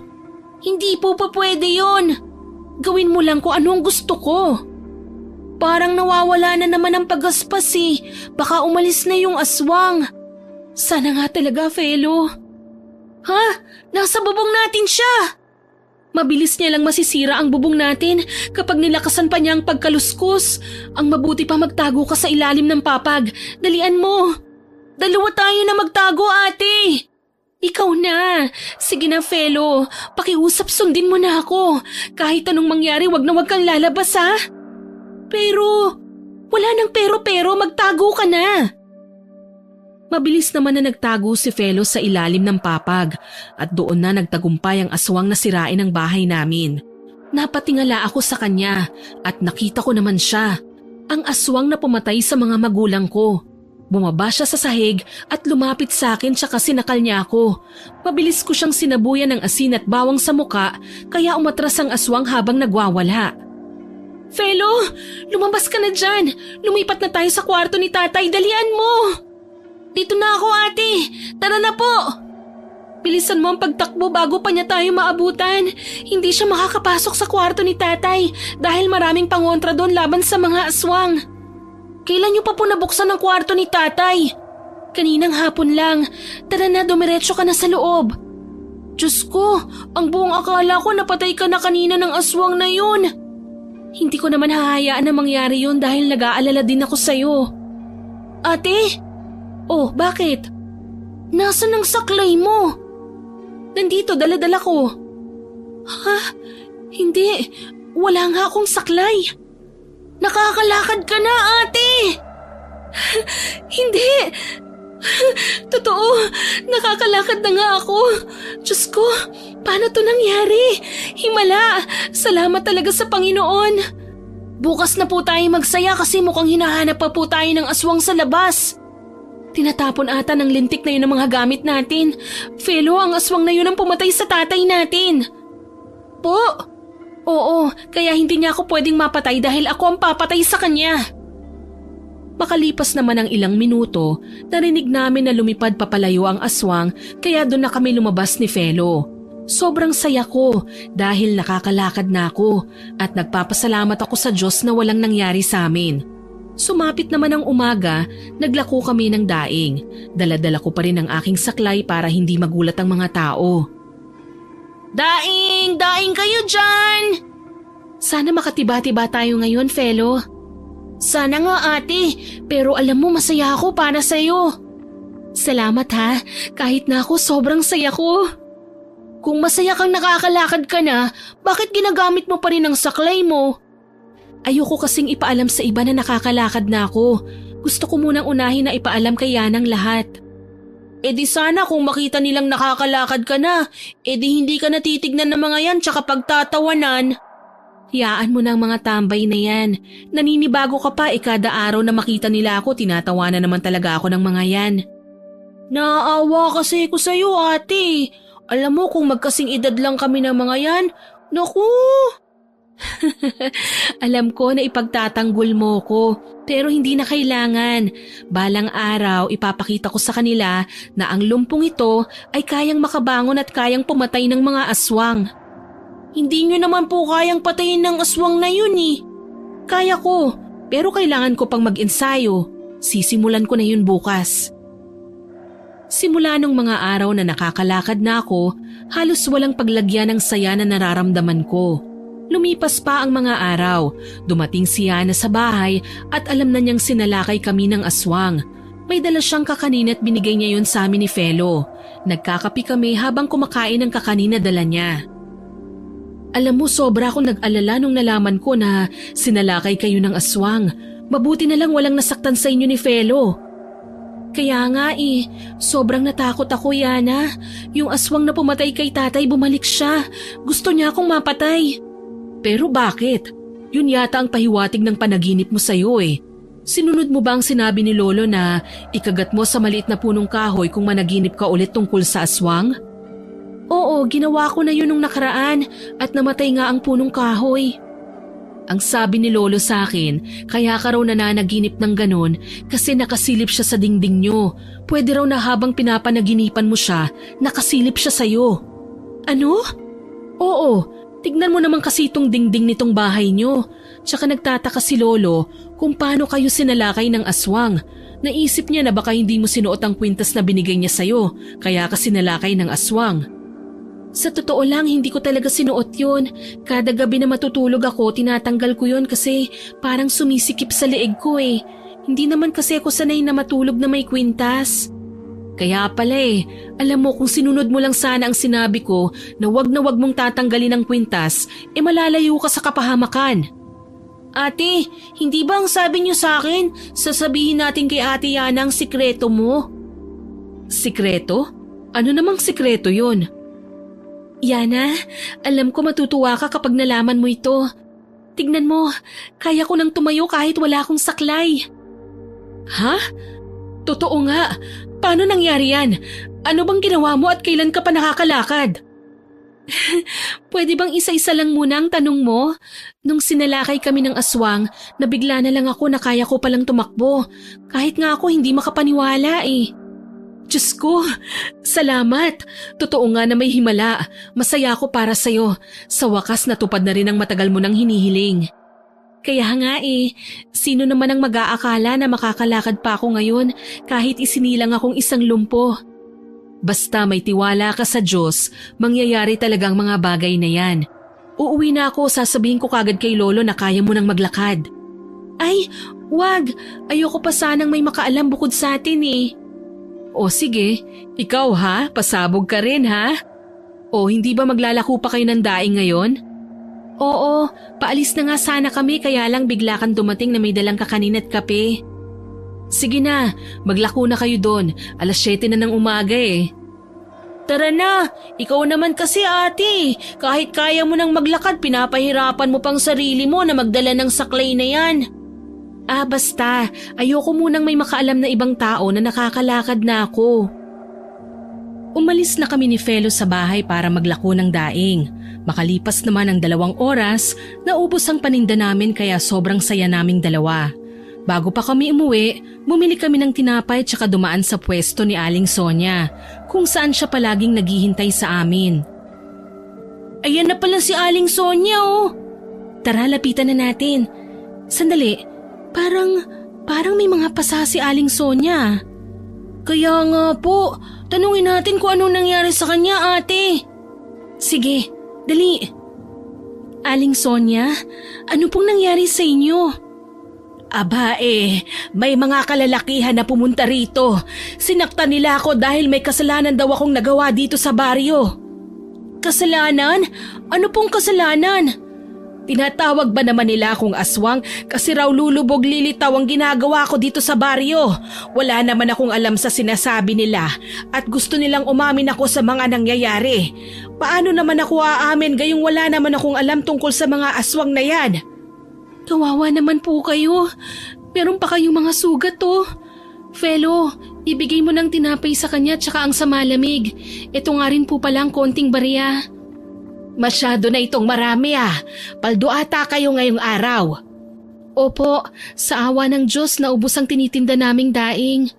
S1: Hindi po pa pwede yon. Gawin mo lang kung ano ang gusto ko. Parang nawawala na naman ang pagaspas eh. Baka umalis na yung aswang. Sana nga talaga, Felo. Ha? Nasa bubong natin siya. Mabilis niya lang masisira ang bubong natin kapag nilakasan pa niya ang pagkaluskus. Ang mabuti pa magtago ka sa ilalim ng papag. Dalian mo. Dalawa tayo na magtago, ate. Ikaw na. Sige na, Felo. Pakiusap, sundin mo na ako. Kahit anong mangyari, wag na wag kang lalabas, ha? Pero, wala nang pero-pero, magtago ka na. Mabilis naman na nagtago si Felo sa ilalim ng papag at doon na nagtagumpay ang aswang na sirain ang bahay namin. Napatingala ako sa kanya at nakita ko naman siya, ang aswang na pumatay sa mga magulang ko. Bumaba siya sa sahig at lumapit sa akin tsaka sinakal niya ako. Mabilis ko siyang sinabuyan ng asin at bawang sa muka kaya umatras ang aswang habang nagwawala. Felo, lumabas ka na dyan. Lumipat na tayo sa kwarto ni tatay, dalian mo. Dito na ako ate, tara na po. Bilisan mo ang pagtakbo bago pa niya tayo maabutan. Hindi siya makakapasok sa kwarto ni tatay dahil maraming pangontra doon laban sa mga aswang. Kailan niyo pa po nabuksan ang kwarto ni tatay? Kaninang hapon lang. Tara na, dumiretso ka na sa loob. Diyos ko, ang buong akala ko napatay ka na kanina ng aswang na yun. Hindi ko naman hahayaan na mangyari yun dahil nag-aalala din ako sa'yo. Ate? Oh, bakit? Nasaan ang saklay mo? Nandito, dala-dala ko. Ha? Hindi. Wala nga akong saklay. Nakakalakad ka na, ate! Hindi! Totoo, nakakalakad na nga ako. Diyos ko, paano to nangyari? Himala, salamat talaga sa Panginoon. Bukas na po tayo magsaya kasi mukhang hinahanap pa po tayo ng aswang sa labas. Tinatapon ata ng lintik na yun ang mga gamit natin. Felo, ang aswang na yun ang pumatay sa tatay natin. Po? Oo, kaya hindi niya ako pwedeng mapatay dahil ako ang papatay sa kanya. Makalipas naman ang ilang minuto, narinig namin na lumipad papalayo ang aswang kaya doon na kami lumabas ni Felo. Sobrang saya ko dahil nakakalakad na ako at nagpapasalamat ako sa Diyos na walang nangyari sa amin. Sumapit naman ang umaga, naglako kami ng daing. Dala-dala ko pa rin ang aking saklay para hindi magulat ang mga tao.
S2: Daing! Daing kayo dyan!
S1: Sana makatiba-tiba tayo ngayon, Felo.
S2: Sana nga ate, pero alam mo masaya ako para sa'yo.
S1: Salamat ha, kahit na ako sobrang saya ko.
S2: Kung masaya kang nakakalakad ka na, bakit ginagamit mo pa rin ang saklay mo?
S1: Ayoko kasing ipaalam sa iba na nakakalakad na ako. Gusto ko munang unahin na ipaalam kay Yanang lahat.
S2: E di sana kung makita nilang nakakalakad ka na, e di hindi ka natitignan ng mga yan tsaka pagtatawanan.
S1: Hayaan mo na ang mga tambay na yan. Naninibago ka pa kada araw na makita nila ako, tinatawanan naman talaga ako ng mga yan.
S2: Naaawa kasi ko sa'yo ate. Alam mo kung magkasing edad lang kami ng mga yan, naku!
S1: Alam ko na ipagtatanggol mo ko, pero hindi na kailangan. Balang araw ipapakita ko sa kanila na ang lumpong ito ay kayang makabangon at kayang pumatay ng mga aswang.
S2: Hindi nyo naman po kayang patayin ng aswang na yun eh.
S1: Kaya ko, pero kailangan ko pang mag-ensayo. Sisimulan ko na yun bukas. Simula nung mga araw na nakakalakad na ako, halos walang paglagyan ng saya na nararamdaman ko. Lumipas pa ang mga araw, dumating si Yana sa bahay at alam na niyang sinalakay kami ng aswang. May dala siyang kakanin at binigay niya yun sa amin ni Felo. Nagkakapi kami habang kumakain ang kakanin na dala niya. Alam mo, sobra akong nag-alala nung nalaman ko na sinalakay kayo ng aswang. Mabuti na lang walang nasaktan sa inyo ni Felo. Kaya nga sobrang natakot ako, Yana. Yung aswang na pumatay kay tatay, bumalik siya. Gusto niya akong mapatay. Pero bakit? Yun yata ang pahiwatig ng panaginip mo sa'yo eh. Sinunod mo ba ang sinabi ni Lolo na ikagat mo sa maliit na punong kahoy kung managinip ka ulit tungkol sa aswang? Oo, ginawa ko na yun nung nakaraan at namatay nga ang punong kahoy. Ang sabi ni Lolo sa akin, kaya ka raw nananaginip ng ganon kasi nakasilip siya sa dingding nyo. Pwede raw na habang pinapanaginipan mo siya, nakasilip siya sa'yo. Ano? Oo, tignan mo naman kasi itong dingding nitong bahay nyo. Tsaka nagtataka si Lolo kung paano kayo sinalakay ng aswang. Naisip niya na baka hindi mo sinuot ang kwintas na binigay niya sa'yo, kaya ka sinalakay ng aswang. Sa totoo lang, hindi ko talaga sinuot yun. Kada gabi na matutulog ako, tinatanggal ko yun kasi parang sumisikip sa leeg ko eh. Hindi naman kasi ako sanay na matulog na may kwintas. Kaya pala alam mo kung sinunod mo lang sana ang sinabi ko na wag mong tatanggalin ang kwintas, malalayo ka sa kapahamakan.
S2: Ate, hindi ba ang sabi niyo sa akin, sasabihin natin kay Ate Yana ang sikreto mo?
S1: Sikreto? Ano namang sikreto yun? Yana, alam ko matutuwa ka kapag nalaman mo ito. Tignan mo, kaya ko nang tumayo kahit wala akong saklay. Ha? Totoo nga. Paano nangyari yan? Ano bang ginawa mo at kailan ka pa nakakalakad? Pwede bang isa-isa lang muna ang tanong mo? Nung sinalakay kami ng aswang, nabigla na lang ako na kaya ko palang tumakbo. Kahit nga ako hindi makapaniwala Diyos ko, salamat. Totoo nga na may himala. Masaya ako para sa'yo. Sa wakas natupad na rin ang matagal mo nang hinihiling. Kaya nga sino naman ang mag-aakala na makakalakad pa ako ngayon kahit isinilang akong isang lumpo? Basta may tiwala ka sa Diyos, mangyayari talagang mga bagay na yan. Uuwi na ako, sasabihin ko kagad kay Lolo na kaya mo nang maglakad. Ay, wag. Ayoko pa sanang may makaalam bukod sa atin O sige, ikaw ha, pasabog ka rin ha? O hindi ba maglalako pa kayo ng daing ngayon? Oo, paalis na nga sana kami kaya lang bigla kang dumating na may dalang kakanin at kape. Sige na, maglako na kayo doon, 7:00 na ng umaga
S2: Tara na, ikaw naman kasi ate, kahit kaya mo nang maglakad pinapahirapan mo pang sarili mo na magdala ng saklay na yan.
S1: Basta, ayoko munang may makaalam na ibang tao na nakakalakad na ako. Umalis na kami ni Felo sa bahay para maglako ng daing. Makalipas naman ang 2 oras, naubos ang paninda namin kaya sobrang saya naming dalawa. Bago pa kami umuwi, bumili kami ng tinapay tsaka dumaan sa pwesto ni Aling Sonia, kung saan siya palaging naghihintay sa amin.
S2: Ayan na pala si Aling Sonia oh.
S1: Tara, lapitan na natin. Sandali, parang may mga pasa si Aling Sonia.
S2: Kaya nga po, tanungin natin kung anong nangyari sa kanya, ate.
S1: Sige, dali. Aling Sonia, ano pong nangyari sa inyo?
S2: Aba may mga kalalakihan na pumunta rito. Sinaktan nila ako dahil may kasalanan daw akong nagawa dito sa baryo. Kasalanan? Ano pong kasalanan? Tinatawag ba naman nila akong aswang kasi raw lulubog lilitaw ang ginagawa ko dito sa baryo? Wala naman akong alam sa sinasabi nila at gusto nilang umamin ako sa mga nangyayari. Paano naman ako aamin gayong wala naman akong alam tungkol sa mga aswang na yan?
S1: Kawawa naman po kayo. Meron pa kayong mga sugat oh. Felo, ibigay mo ng tinapay sa kanya tsaka ang sa malamig. Ito nga rin po pala ang konting barya.
S2: Masyado na itong marami Paldo ata kayo ngayong araw.
S1: Opo, sa awa ng Diyos naubos ang tinitinda naming daing.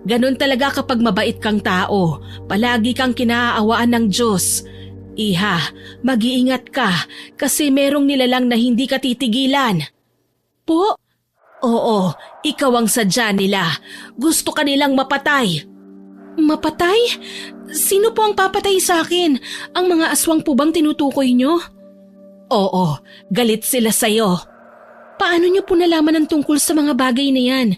S2: Ganon talaga kapag mabait kang tao. Palagi kang kinaaawaan ng Diyos. Iha, mag-iingat ka kasi merong nilalang na hindi ka titigilan.
S1: Po?
S2: Oo, ikaw ang sadya nila. Gusto ka nilang mapatay.
S1: Mapatay? Sino po ang papatay sa akin? Ang mga aswang po bang tinutukoy nyo?
S2: Oo, galit sila sa'yo.
S1: Paano nyo po nalaman ang tungkol sa mga bagay na yan?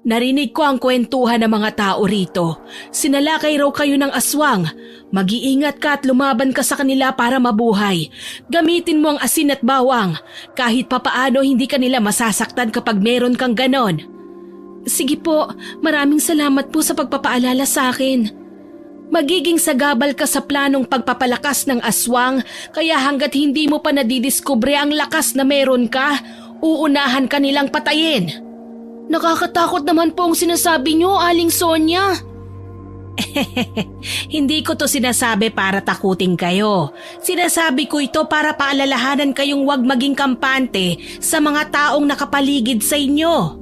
S2: Narinig ko ang kwentuhan ng mga tao rito. Sinalakay raw kayo ng aswang. Mag-iingat ka at lumaban ka sa kanila para mabuhay. Gamitin mo ang asin at bawang. Kahit papaano hindi ka nila masasaktan kapag meron kang ganon.
S1: Sige po, maraming salamat po sa pagpapaalala sa akin.
S2: Magiging sagabal ka sa planong pagpapalakas ng aswang kaya hanggat hindi mo pa nadidiskubre ang lakas na meron ka, uunahan ka nilang patayin.
S1: Nakakatakot naman po ang sinasabi nyo, Aling Sonia.
S2: Hindi ko to sinasabi para takutin kayo. Sinasabi ko ito para paalalahanan kayong huwag maging kampante sa mga taong nakapaligid sa inyo.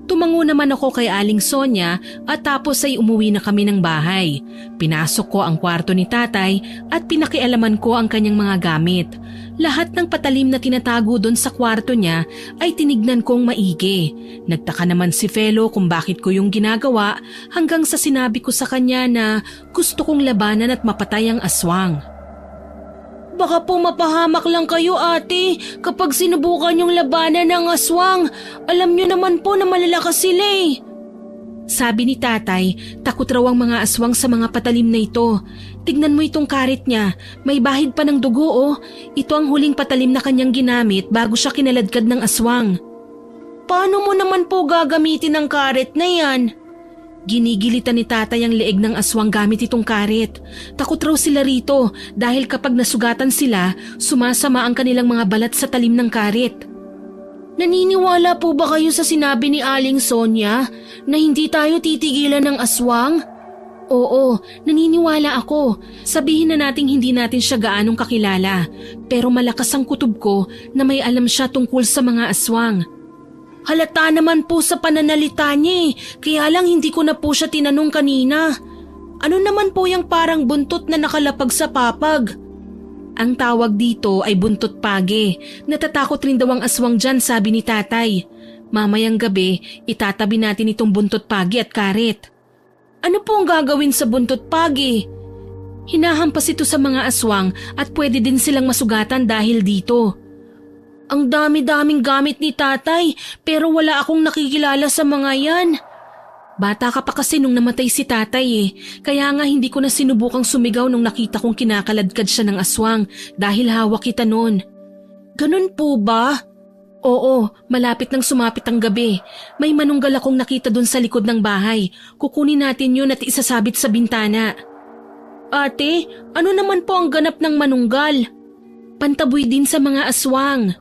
S1: Tumango naman ako kay Aling Sonia at tapos ay umuwi na kami ng bahay. Pinasok ko ang kwarto ni tatay at pinakialaman ko ang kanyang mga gamit. Lahat ng patalim na tinatago doon sa kwarto niya ay tinignan kong maigi. Nagtaka naman si Felo kung bakit ko yung ginagawa hanggang sa sinabi ko sa kanya na gusto kong labanan at mapatay ang aswang.
S2: Baka po mapahamak lang kayo ate kapag sinubukan yung labanan ng aswang. Alam nyo naman po na malalakas sila
S1: Sabi ni tatay, takot raw ang mga aswang sa mga patalim na ito. Tignan mo itong karit niya, may bahid pa ng dugo oh. Ito ang huling patalim na kanyang ginamit bago siya kinaladkad ng aswang.
S2: Paano mo naman po gagamitin ang karit na yan?
S1: Ginigilitan ni tatay ang leeg ng aswang gamit itong karit. Takot raw sila rito dahil kapag nasugatan sila, sumasama ang kanilang mga balat sa talim ng karit.
S2: Naniniwala po ba kayo sa sinabi ni Aling Sonia na hindi tayo titigilan ng aswang?
S1: Oo, naniniwala ako. Sabihin na nating hindi natin siya gaanong kakilala, pero malakas ang kutob ko na may alam siya tungkol sa mga aswang.
S2: Halata naman po sa pananalita niya kaya lang hindi ko na po siya tinanong kanina. Ano naman po yung parang buntot na nakalapag sa papag?
S1: Ang tawag dito ay buntot pagi. Natatakot rin daw ang aswang dyan, sabi ni tatay. Mamayang gabi, itatabi natin itong buntot pagi at karit.
S2: Ano po ang gagawin sa buntot pagi?
S1: Hinahampas ito sa mga aswang at pwede din silang masugatan dahil dito.
S2: Ang dami-daming gamit ni tatay pero wala akong nakikilala sa mga yan.
S1: Bata ka pa kasi nung namatay si tatay kaya nga hindi ko na sinubukang sumigaw nung nakita kong kinakaladkad siya ng aswang dahil hawak kita noon.
S2: Ganun po ba?
S1: Oo, malapit nang sumapit ang gabi. May manunggal akong nakita dun sa likod ng bahay. Kukunin natin yun at isasabit sa bintana.
S2: Ate, ano naman po ang ganap ng manunggal?
S1: Pantaboy din sa mga aswang.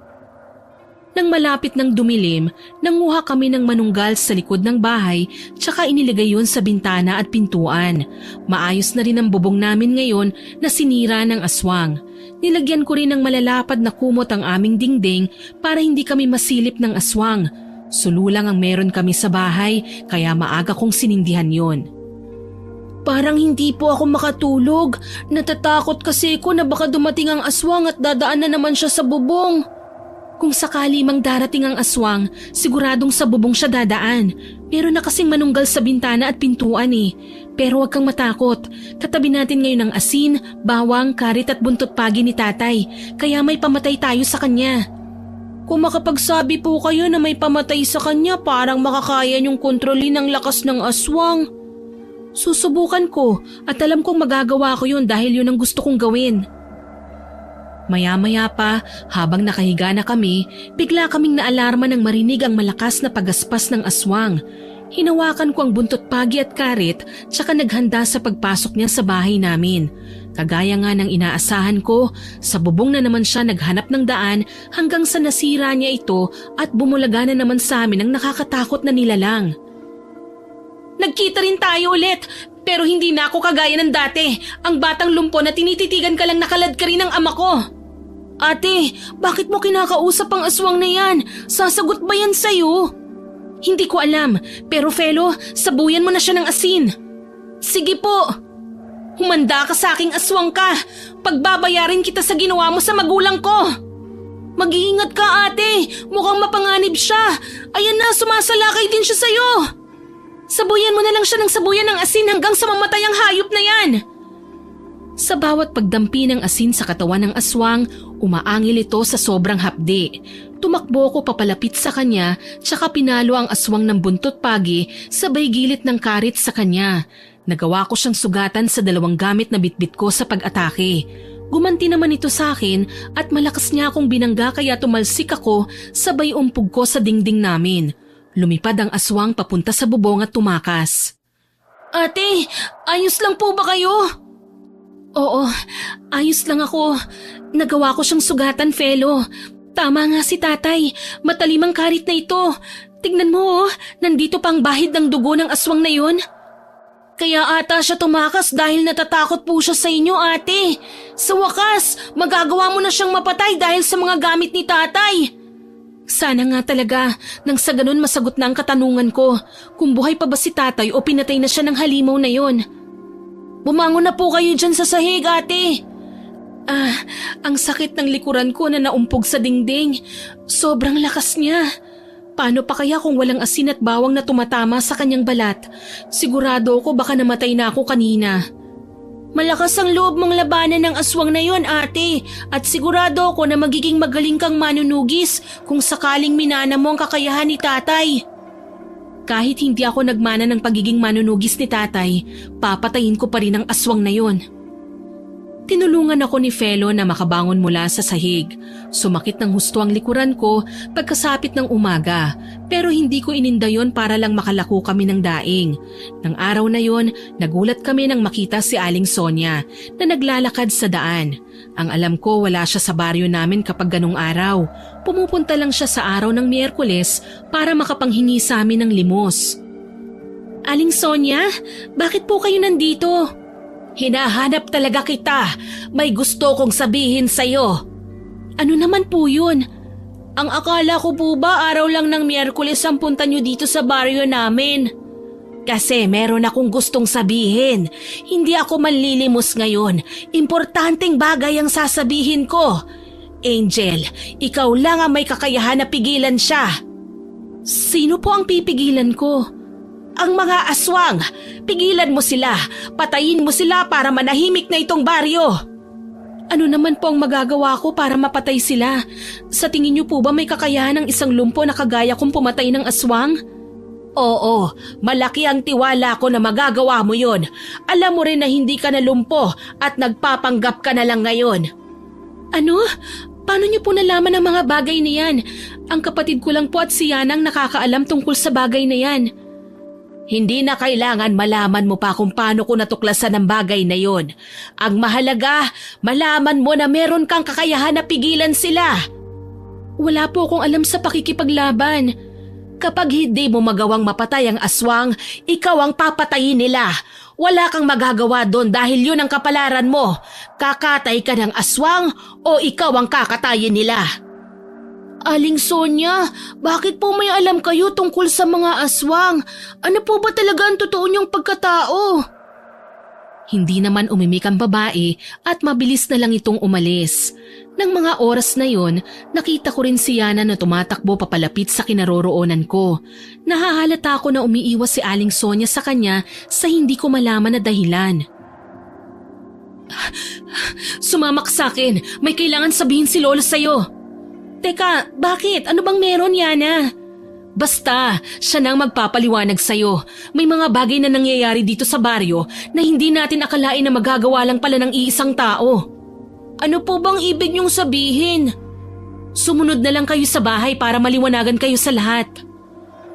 S1: Nang malapit ng dumilim, nanguha kami ng manunggal sa likod ng bahay tsaka iniligay yun sa bintana at pintuan. Maayos na rin ang bubong namin ngayon na sinira ng aswang. Nilagyan ko rin ng malalapad na kumot ang aming dingding para hindi kami masilip ng aswang. Sululang ang meron kami sa bahay kaya maaga kong sinindihan yon.
S2: Parang hindi po ako makatulog. Natatakot kasi ko na baka dumating ang aswang at dadaan na naman siya sa bubong.
S1: Kung sakali mang darating ang aswang, siguradong sa bubong siya dadaan. Pero na kasing manunggal sa bintana at pintuan eh. Pero huwag kang matakot. Katabi natin ngayon ang asin, bawang, karit at buntot pagi ni tatay. Kaya may pamatay tayo sa kanya.
S2: Kung makapagsabi po kayo na may pamatay sa kanya, parang makakaya niyong kontrolin ang lakas ng aswang.
S1: Susubukan ko at alam kong magagawa ko yun dahil yun ang gusto kong gawin. Maya-maya pa, habang nakahiga na kami, bigla kaming naalarma nang marinig ang malakas na pagaspas ng aswang. Hinawakan ko ang buntot pagi at karit tsaka naghanda sa pagpasok niya sa bahay namin. Kagaya nga ng inaasahan ko, sa bubong na naman siya naghanap ng daan hanggang sa nasira niya ito at bumulaga na naman sa amin ang nakakatakot na nilalang.
S2: Nagkita rin tayo ulit, pero hindi na ako kagaya ng dati. Ang batang lumpo na tinititigan ka lang nakalad ka rin ng ama ko. Ate, bakit mo kinakausap ang aswang na yan? Sasagot ba yan sa'yo?
S1: Hindi ko alam, pero Felo, sabuyan mo na siya ng asin.
S2: Sige po. Humanda ka sa aking aswang ka. Pagbabayarin kita sa ginawa mo sa magulang ko. Mag-iingat ka ate, mukhang mapanganib siya. Ayan na, sumasalakay din siya sa'yo. Sabuyan mo na lang siya ng sabuyan ng asin hanggang sa mamatay ang hayop na yan.
S1: Sa bawat pagdampi ng asin sa katawan ng aswang, umaangil ito sa sobrang hapdi. Tumakbo ko papalapit sa kanya, tsaka pinalo ang aswang ng buntot pagi sabay gilit ng karit sa kanya. Nagawa ko siyang sugatan sa 2 gamit na bitbit ko sa pag-atake. Gumanti naman ito sa akin at malakas niya akong binangga kaya tumalsik ako sabay umpog ko sa dingding namin. Lumipad ang aswang papunta sa bubong at tumakas.
S2: Ate, ayos lang po ba kayo?
S1: Oo, ayos lang ako. Nagawa ko siyang sugatan, Felo. Tama nga si tatay, matalimang karit na ito. Tignan mo nandito pang bahid ng dugo ng aswang na yun.
S2: Kaya ata siya tumakas dahil natatakot po siya sa inyo ate. Sa wakas, magagawa mo na siyang mapatay dahil sa mga gamit ni tatay.
S1: Sana nga talaga, nang sa ganun masagot na ang katanungan ko, kung buhay pa ba si tatay o pinatay na siya ng halimaw na yon.
S2: Bumangon na po kayo dyan sa sahig, ate.
S1: Ang sakit ng likuran ko na naumpog sa dingding. Sobrang lakas niya. Paano pa kaya kung walang asin at bawang na tumatama sa kanyang balat? Sigurado ako baka namatay na ako kanina.
S2: Malakas ang loob mong labanan ng aswang na yon, ate. At sigurado ako na magiging magaling kang manunugis kung sakaling minana mo ang kakayahan ni tatay.
S1: Kahit hindi ako nagmana ng pagiging manunugis ni tatay, papatayin ko pa rin ang aswang na yon. Tinulungan ako ni Felo na makabangon mula sa sahig. Sumakit ng husto ang likuran ko pagkasapit ng umaga, pero hindi ko ininda yon para lang makalako kami ng daing. Nang araw na yon, nagulat kami nang makita si Aling Sonia na naglalakad sa daan. Ang alam ko wala siya sa baryo namin kapag ganong araw. Pumupunta lang siya sa araw ng Miyerkules para makapanghingi sa amin ng limos. Aling Sonia, bakit po kayo nandito?
S2: Hinahanap talaga kita. May gusto kong sabihin sa'yo.
S1: Ano naman po yun?
S2: Ang akala ko po ba araw lang ng Miyerkules ang punta niyo dito sa baryo namin? Kasi meron akong gustong sabihin. Hindi ako manlilimos ngayon. Importanteng bagay ang sasabihin ko. Angel, ikaw lang ang may kakayahan na pigilan siya.
S1: Sino po ang pipigilan ko?
S2: Ang mga aswang. Pigilan mo sila. Patayin mo sila para manahimik na itong baryo.
S1: Ano naman po ang magagawa ko para mapatay sila? Sa tingin niyo po ba may kakayahan ng isang lumpo na kagaya kong pumatay ng aswang?
S2: Oo, malaki ang tiwala ko na magagawa mo yon. Alam mo rin na hindi ka na lumpo at nagpapanggap ka na lang ngayon.
S1: Ano? Paano niyo po nalaman ang mga bagay na yan? Ang kapatid ko lang po at si Yana ang nakakaalam tungkol sa bagay na yan.
S2: Hindi na kailangan malaman mo pa kung paano ko natuklasan ang bagay na yon. Ang mahalaga, malaman mo na meron kang kakayahan na pigilan sila.
S1: Wala po akong alam sa pakikipaglaban.
S2: Kapag hindi mo magawang mapatay ang aswang, ikaw ang papatayin nila. Wala kang magagawa doon dahil yun ang kapalaran mo. Kakatay ka ng aswang o ikaw ang kakatayin nila. Aling Sonia, bakit po may alam kayo tungkol sa mga aswang? Ano po ba talaga ang totoo niyong pagkatao?
S1: Hindi naman umimik ang babae at mabilis na lang itong umalis. Nang mga oras na yon, nakita ko rin si Yana na tumatakbo papalapit sa kinaroroonan ko. Nahahalata ako na umiiwas si Aling Sonia sa kanya sa hindi ko malaman na dahilan. Sumamak sa akin, may kailangan sabihin si Lolo sa'yo. Teka, bakit? Ano bang meron, Yana? Basta, siya nang magpapaliwanag sa'yo. May mga bagay na nangyayari dito sa baryo na hindi natin akalain na magagawa lang pala ng iisang tao. Ano po bang ibig niyong sabihin? Sumunod na lang kayo sa bahay para maliwanagan kayo sa lahat.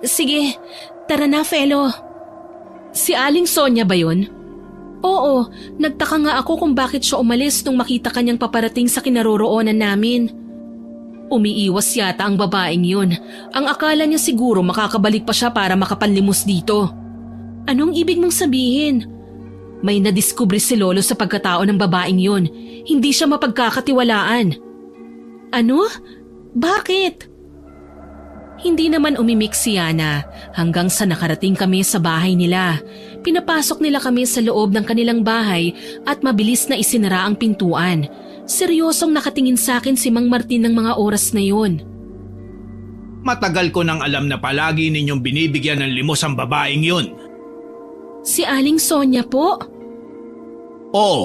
S1: Sige, tara na, Felo. Si Aling Sonia ba yun? Oo, nagtaka nga ako kung bakit siya umalis nung makita kanyang paparating sa kinaroroonan namin. Umiiwas yata ang babaeng yun. Ang akala niya siguro makakabalik pa siya para makapanlimos dito. Anong ibig mong sabihin? May nadiskubre si Lolo sa pagkatao ng babaeng yun. Hindi siya mapagkakatiwalaan. Ano? Bakit? Hindi naman umimik si Yana hanggang sa nakarating kami sa bahay nila. Pinapasok nila kami sa loob ng kanilang bahay at mabilis na isinara ang pintuan. Seryosong nakatingin sa akin si Mang Martin ng mga oras na yun.
S3: Matagal ko nang alam na palagi ninyong binibigyan ng limos ang babaeng yun.
S1: Si Aling Sonia po?
S3: Oo,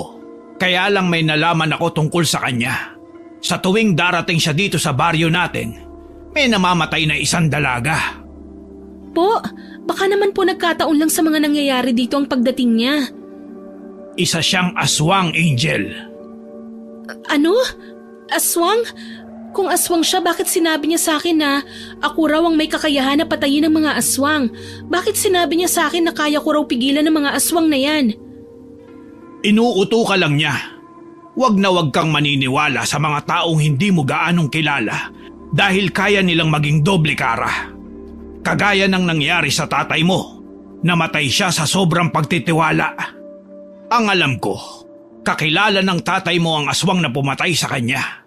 S3: kaya lang may nalaman ako tungkol sa kanya. Sa tuwing darating siya dito sa baryo natin, may namamatay na isang dalaga.
S1: Po, baka naman po nagkataon lang sa mga nangyayari dito ang pagdating niya.
S3: Isa siyang aswang, Angel.
S1: Ano? Aswang? Kung aswang siya, bakit sinabi niya sa akin na ako raw ang may kakayahan na patayin ng mga aswang? Bakit sinabi niya sa akin na kaya ko raw pigilan ng mga aswang na yan?
S3: Inuuto ka lang niya. Huwag na huwag kang maniniwala sa mga taong hindi mo gaanong kilala dahil kaya nilang maging doble kara. Kagaya ng nangyari sa tatay mo, namatay siya sa sobrang pagtitiwala. Ang alam ko, kakilala ng tatay mo ang aswang na pumatay sa kanya.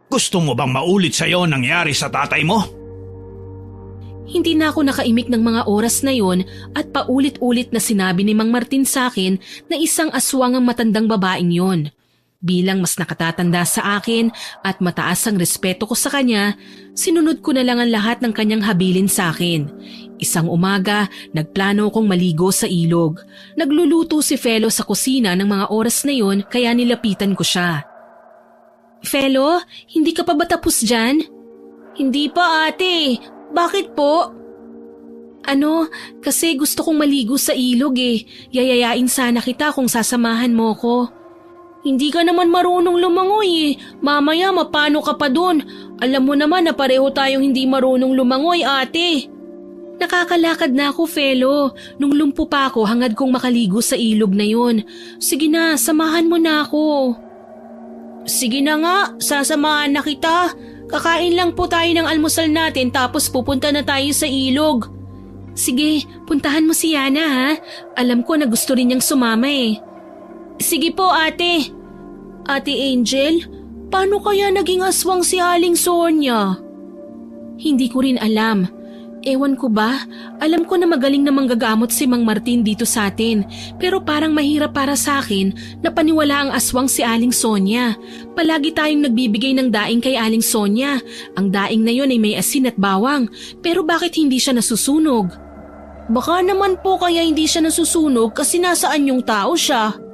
S3: Gusto mo bang maulit sa'yo nangyari sa tatay mo?
S1: Hindi na ako nakaimik ng mga oras na yon at paulit-ulit na sinabi ni Mang Martin sa akin na isang aswang ang matandang babaeng yon. Bilang mas nakatatanda sa akin at mataas ang respeto ko sa kanya, sinunod ko na lang ang lahat ng kanyang habilin sa akin. Isang umaga, nagplano kong maligo sa ilog. Nagluluto si Felo sa kusina ng mga oras na yon kaya nilapitan ko siya. Felo, hindi ka pa ba tapos dyan? Hindi pa, ate. Bakit po? Ano, kasi gusto kong maligo sa ilog eh. Yayayain sana kita kung sasamahan mo ko. Hindi ka naman marunong lumangoy eh. Mamaya mapano ka pa dun. Alam mo naman na pareho tayong hindi marunong lumangoy, ate. Nakakalakad na ako, Felo. Nung lumpo pa ako hangad kong makaligo sa ilog na yun. Sige na, samahan mo na ako. Sige na nga, sasamahan na kita. Kakain lang po tayo ng almusal natin tapos pupunta na tayo sa ilog. Sige, puntahan mo si Yana ha. Alam ko na gusto rin niyang sumama eh. Sige po, ate. Ate Angel, paano kaya naging aswang si Aling Sonia? Hindi ko rin alam. Ewan ko ba, alam ko na magaling na manggagamot si Mang Martin dito sa atin, pero parang mahirap para sa akin na paniwala ang aswang si Aling Sonia. Palagi tayong nagbibigay ng daing kay Aling Sonia. Ang daing na yon ay may asin at bawang, pero bakit hindi siya nasusunog? Baka naman po kaya hindi siya nasusunog kasi nasaan yung tao siya.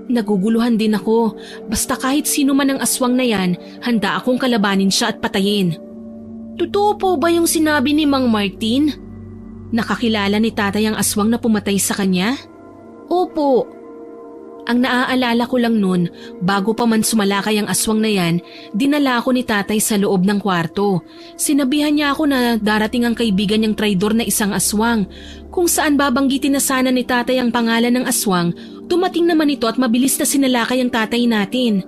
S1: Naguguluhan din ako, basta kahit sino man ang aswang na yan, handa akong kalabanin siya at patayin. Totoo po ba yung sinabi ni Mang Martin? Nakakilala ni tatay ang aswang na pumatay sa kanya? Opo. Ang naaalala ko lang nun, bago pa man sumalakay ang aswang na yan, dinala ako ni tatay sa loob ng kwarto. Sinabihan niya ako na darating ang kaibigan niyang traidor na isang aswang. Kung saan babanggitin na sana ni tatay ang pangalan ng aswang, dumating naman ito at mabilis na sinalakay ang tatay natin.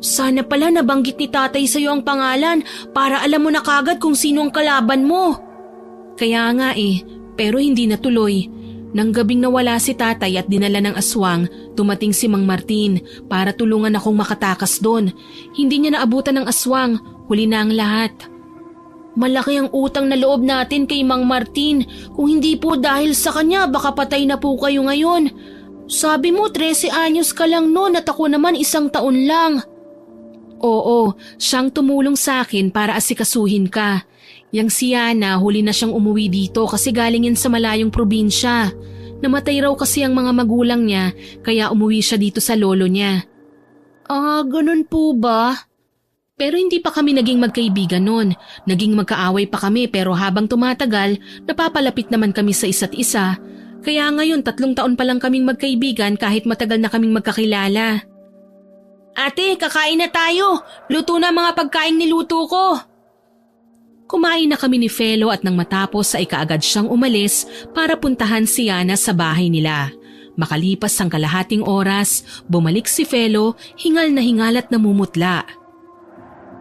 S1: Sana pala nabanggit ni tatay sa'yo ang pangalan para alam mo na kagad kung sino ang kalaban mo. Kaya nga eh, pero hindi natuloy. Nang gabing nawala si tatay at dinala ng aswang, dumating si Mang Martin para tulungan akong makatakas doon. Hindi niya naabutan ng aswang, huli na ang lahat. Malaki ang utang na loob natin kay Mang Martin. Kung hindi po dahil sa kanya, baka patay na po kayo ngayon.
S2: Sabi mo 13 anyos ka lang noon at ako naman 1 taon lang.
S1: Oo, siyang tumulong sa akin para asikasuhin ka. Yang si Yana, huli na siyang umuwi dito kasi galing yan sa malayong probinsya. Namatay raw kasi ang mga magulang niya kaya umuwi siya dito sa lolo niya.
S2: Ah, ganun po ba?
S1: Pero hindi pa kami naging magkaibigan noon. Naging magkaaway pa kami pero habang tumatagal, napapalapit naman kami sa isa't isa. Kaya ngayon 3 taon pa lang kaming magkaibigan kahit matagal na kaming magkakilala.
S2: Ate, kakain na tayo. Luto na mga pagkain niluto ko.
S1: Kumain na kami ni Felo at nang matapos ay kaagad siyang umalis para puntahan si Yana sa bahay nila. Makalipas ang kalahating oras, bumalik si Felo, hingal na hingal at namumutla.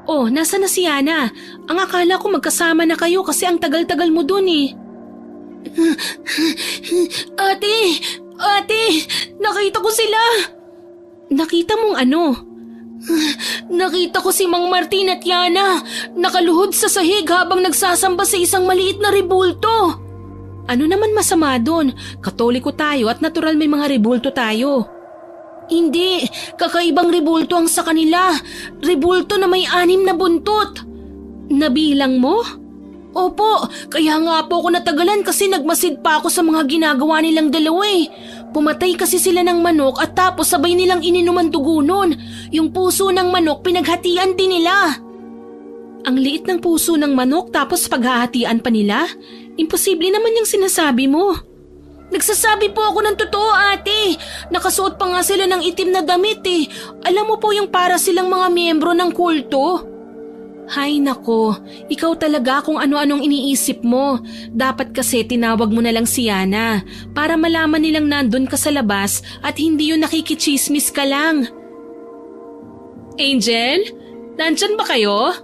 S1: Oh, nasa na si Yana? Ang akala ko magkasama na kayo kasi ang tagal-tagal mo dun eh.
S2: Ate, nakita ko sila.
S1: Nakita mong ano?
S2: Nakita ko si Mang Martin at Yana, nakaluhod sa sahig habang nagsasamba sa isang maliit na rebulto.
S1: Ano naman masama doon? Katoliko tayo at natural may mga rebulto tayo.
S2: Hindi, kakaibang rebulto ang sa kanila. Rebulto na may 6 na buntot.
S1: Nabilang mo?
S2: Opo, kaya nga po ako natagalan kasi nagmasid pa ako sa mga ginagawa nilang dalawa eh. Pumatay kasi sila ng manok at tapos sabay nilang ininom ang dugo nun. Yung puso ng manok pinaghatian din nila.
S1: Ang liit ng puso ng manok tapos paghahatian pa nila? Imposible naman yung sinasabi mo.
S2: Nagsasabi po ako ng totoo, ate. Nakasuot pa nga sila ng itim na damit eh. Alam mo po yung para silang mga miyembro ng kulto.
S1: Hay nako, ikaw talaga kung ano-anong iniisip mo. Dapat kasi tinawag mo na lang si Yana para malaman nilang nandun ka sa labas at hindi yun nakikichismis ka lang. Angel, nandyan ba kayo?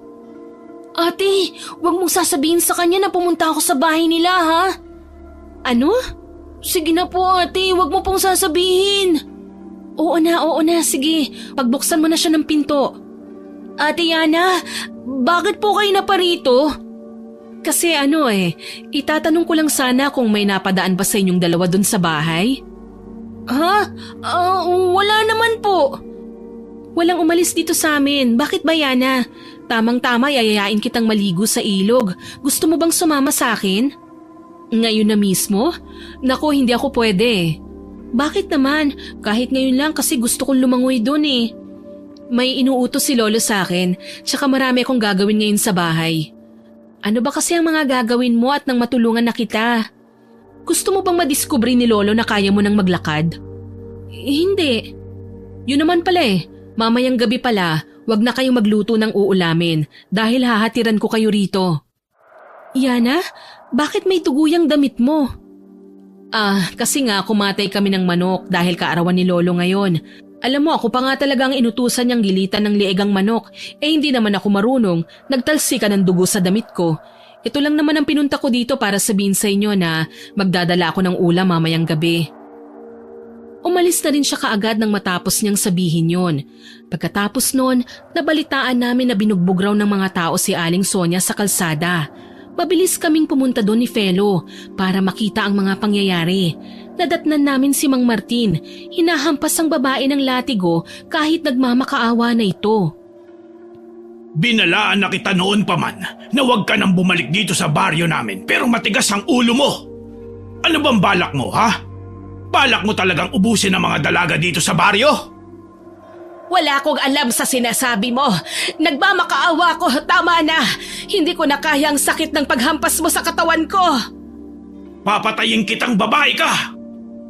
S2: Ate, wag mong sasabihin sa kanya na pumunta ako sa bahay nila ha.
S1: Ano?
S2: Sige na po ate, wag mo pong sasabihin.
S1: Oo na, sige. Pagbuksan mo na siya ng pinto.
S2: Ate Yana, bakit po kayo na parito?
S1: Kasi itatanong ko lang sana kung may napadaan ba sa inyong dalawa dun sa bahay?
S2: Ha? Wala naman po.
S1: Walang umalis dito sa amin. Bakit ba, Yana? Tamang-tama, yayayain kitang maligo sa ilog. Gusto mo bang sumama sa akin? Ngayon na mismo? Nako, hindi ako pwede. Bakit naman? Kahit ngayon lang kasi gusto kong lumangoy dun eh. May inuutos si Lolo sa akin, tsaka marami akong gagawin ngayon sa bahay. Ano ba kasi ang mga gagawin mo at nang matulungan na kita? Gusto mo bang madiskubre ni Lolo na kaya mo nang maglakad? Hindi. Yun naman pala mamayang gabi pala, wag na kayong magluto ng uulamin dahil hahatiran ko kayo rito. Yana, bakit may tuguyang damit mo? Kasi nga kumatay kami ng manok dahil kaarawan ni Lolo ngayon. Alam mo, ako pa nga talagang inutusan niyang gilitan ng liegang manok. Hindi naman ako marunong. Nagtalsika ng dugo sa damit ko. Ito lang naman ang pinunta ko dito para sabihin sa inyo na magdadala ako ng ulam mamayang gabi. Umalis na rin siya kaagad nang matapos niyang sabihin yon. Pagkatapos nun, nabalitaan namin na binugbog raw ng mga tao si Aling Sonia sa kalsada. Mabilis kaming pumunta doon ni Felo para makita ang mga pangyayari. Nadatnan namin si Mang Martin, hinahampas ang babae ng latigo kahit nagmamakaawa na ito.
S3: Binalaan na kita noon pa man na huwag ka nang bumalik dito sa baryo namin pero matigas ang ulo mo. Ano bang balak mo, ha? Balak mo talagang ubusin ang mga dalaga dito sa baryo?
S2: Wala akong alam sa sinasabi mo. Nagmamakaawa ko, tama na. Hindi ko na kaya ang sakit ng paghampas mo sa katawan ko.
S3: Papatayin kitang babae ka!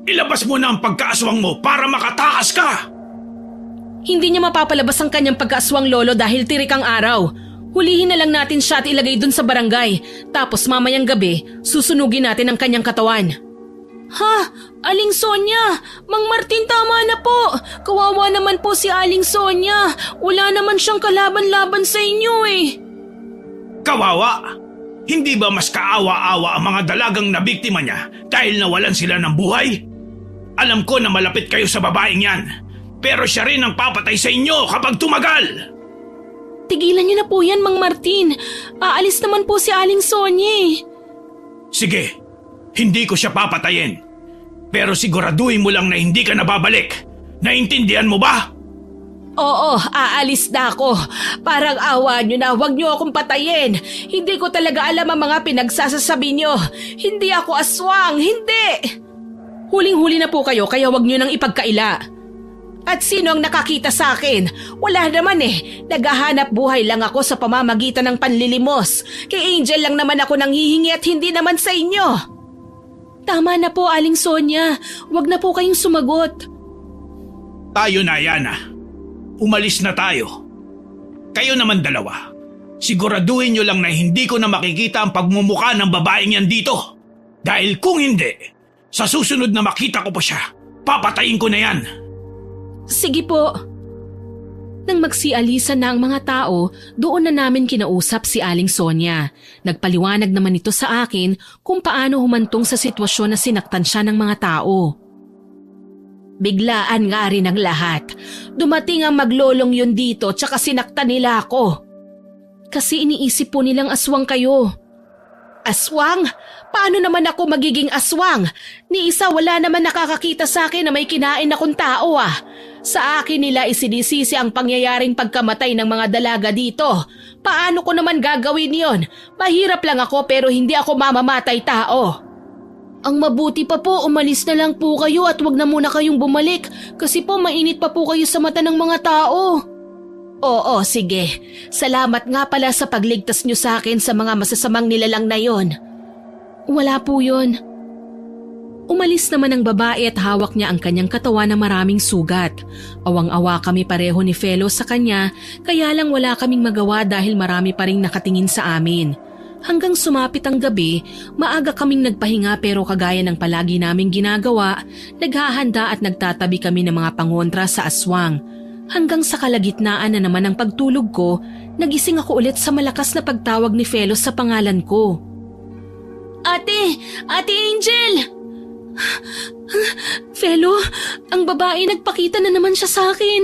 S3: Ilabas mo na ang pagkaaswang mo para makatakas ka!
S1: Hindi niya mapapalabas ang kanyang pagkaaswang lolo dahil tirik ang araw. Hulihin na lang natin siya at ilagay dun sa barangay. Tapos mamayang gabi, susunugin natin ang kanyang katawan.
S2: Ha? Aling Sonia! Mang Martin, tama na po! Kawawa naman po si Aling Sonia. Wala naman siyang kalaban-laban sa inyo eh.
S3: Kawawa? Hindi ba mas kaawa-awa ang mga dalagang nabiktima niya dahil nawalan sila ng buhay? Alam ko na malapit kayo sa babaeng yan, pero siya rin ang papatay sa inyo kapag tumagal!
S1: Tigilan niyo na po yan, Mang Martin. Aalis naman po si Aling Sonia.
S3: Sige, hindi ko siya papatayin. Pero siguraduhin mo lang na hindi ka nababalik. Naintindihan mo ba?
S2: Oo, aalis na ako. Parang awa nyo na, huwag nyo akong patayin. Hindi ko talaga alam ang mga pinagsasasabi nyo. Hindi ako aswang, hindi! Huling-huli na po kayo kaya huwag nyo nang ipagkaila. At sino ang nakakita sa akin? Wala naman eh. Naghahanap buhay lang ako sa pamamagitan ng panlilimos. Kay Angel lang naman ako nanghihingi at hindi naman sa inyo.
S1: Tama na po, Aling Sonia. Huwag na po kayong sumagot.
S3: Tayo na, Yana. Umalis na tayo. Kayo naman dalawa. Siguraduhin nyo lang na hindi ko na makikita ang pagmumukha ng babaeng yan dito. Dahil kung hindi, sa susunod na makita ko pa siya, papatayin ko na yan.
S1: Sige po. Nang magsialisan na ang mga tao, doon na namin kinausap si Aling Sonia. Nagpaliwanag naman ito sa akin kung paano humantong sa sitwasyon na sinaktan siya ng mga tao.
S2: Biglaan nga rin ang lahat. Dumating ang maglolong yun dito tsaka sinaktan nila ako.
S1: Kasi iniisip po nilang aswang kayo.
S2: Aswang? Paano naman ako magiging aswang? Ni isa wala naman nakakakita sa akin na may kinain akong tao ah. Sa akin nila isinisisi ang pangyayaring pagkamatay ng mga dalaga dito. Paano ko naman gagawin yon? Mahirap lang ako pero hindi ako mamamatay tao.
S1: Ang mabuti pa po, umalis na lang po kayo at wag na muna kayong bumalik kasi po mainit pa po kayo sa mata ng mga tao.
S2: Oo, sige. Salamat nga pala sa pagligtas nyo sa akin sa mga masasamang nilalang na yon.
S1: Wala po yun. Umalis naman ang babae at hawak niya ang kanyang katawan na maraming sugat. Awang-awa kami pareho ni Felo sa kanya, kaya lang wala kaming magawa dahil marami pa ring nakatingin sa amin. Hanggang sumapit ang gabi, maaga kaming nagpahinga pero kagaya ng palagi naming ginagawa, naghahanda at nagtatabi kami ng mga pangontra sa aswang. Hanggang sa kalagitnaan na naman ng pagtulog ko, nagising ako ulit sa malakas na pagtawag ni Felo sa pangalan ko.
S2: Ate! Ate Angel!
S1: Felo, ang babae nagpakita na naman siya sa akin.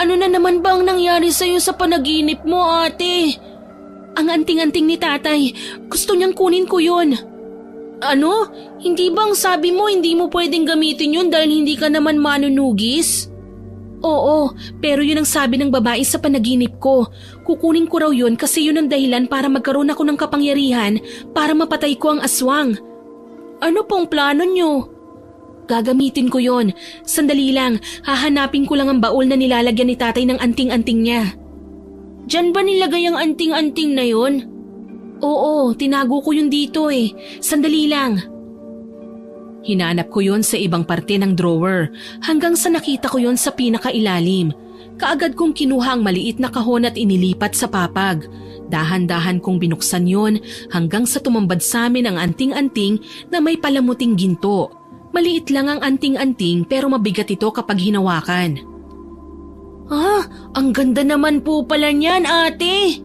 S2: Ano na naman ba ang nangyari sa'yo sa panaginip mo, ate?
S1: Ang anting-anting ni tatay, gusto niyang kunin ko yun.
S2: Ano? Hindi bang sabi mo hindi mo pwedeng gamitin yun dahil hindi ka naman manunugis?
S1: Oo, pero yun ang sabi ng babae sa panaginip ko. Kukunin ko raw yun kasi yun ang dahilan para magkaroon ako ng kapangyarihan para mapatay ko ang aswang.
S2: Ano pong plano nyo?
S1: Gagamitin ko yon. Sandali lang, hahanapin ko lang ang baul na nilalagyan ni tatay ng anting-anting niya.
S2: Diyan ba nilagay ang anting-anting na yon?
S1: Oo, tinago ko yun dito eh. Sandali lang. Hinanap ko yon sa ibang parte ng drawer hanggang sa nakita ko yon sa pinakailalim. Kaagad kong kinuha ang maliit na kahon at inilipat sa papag. Dahan-dahan kong binuksan yon hanggang sa tumambad sa amin ang anting-anting na may palamuting ginto. Maliit lang ang anting-anting pero mabigat ito kapag hinawakan.
S2: Ang ganda naman po pala niyan, ate.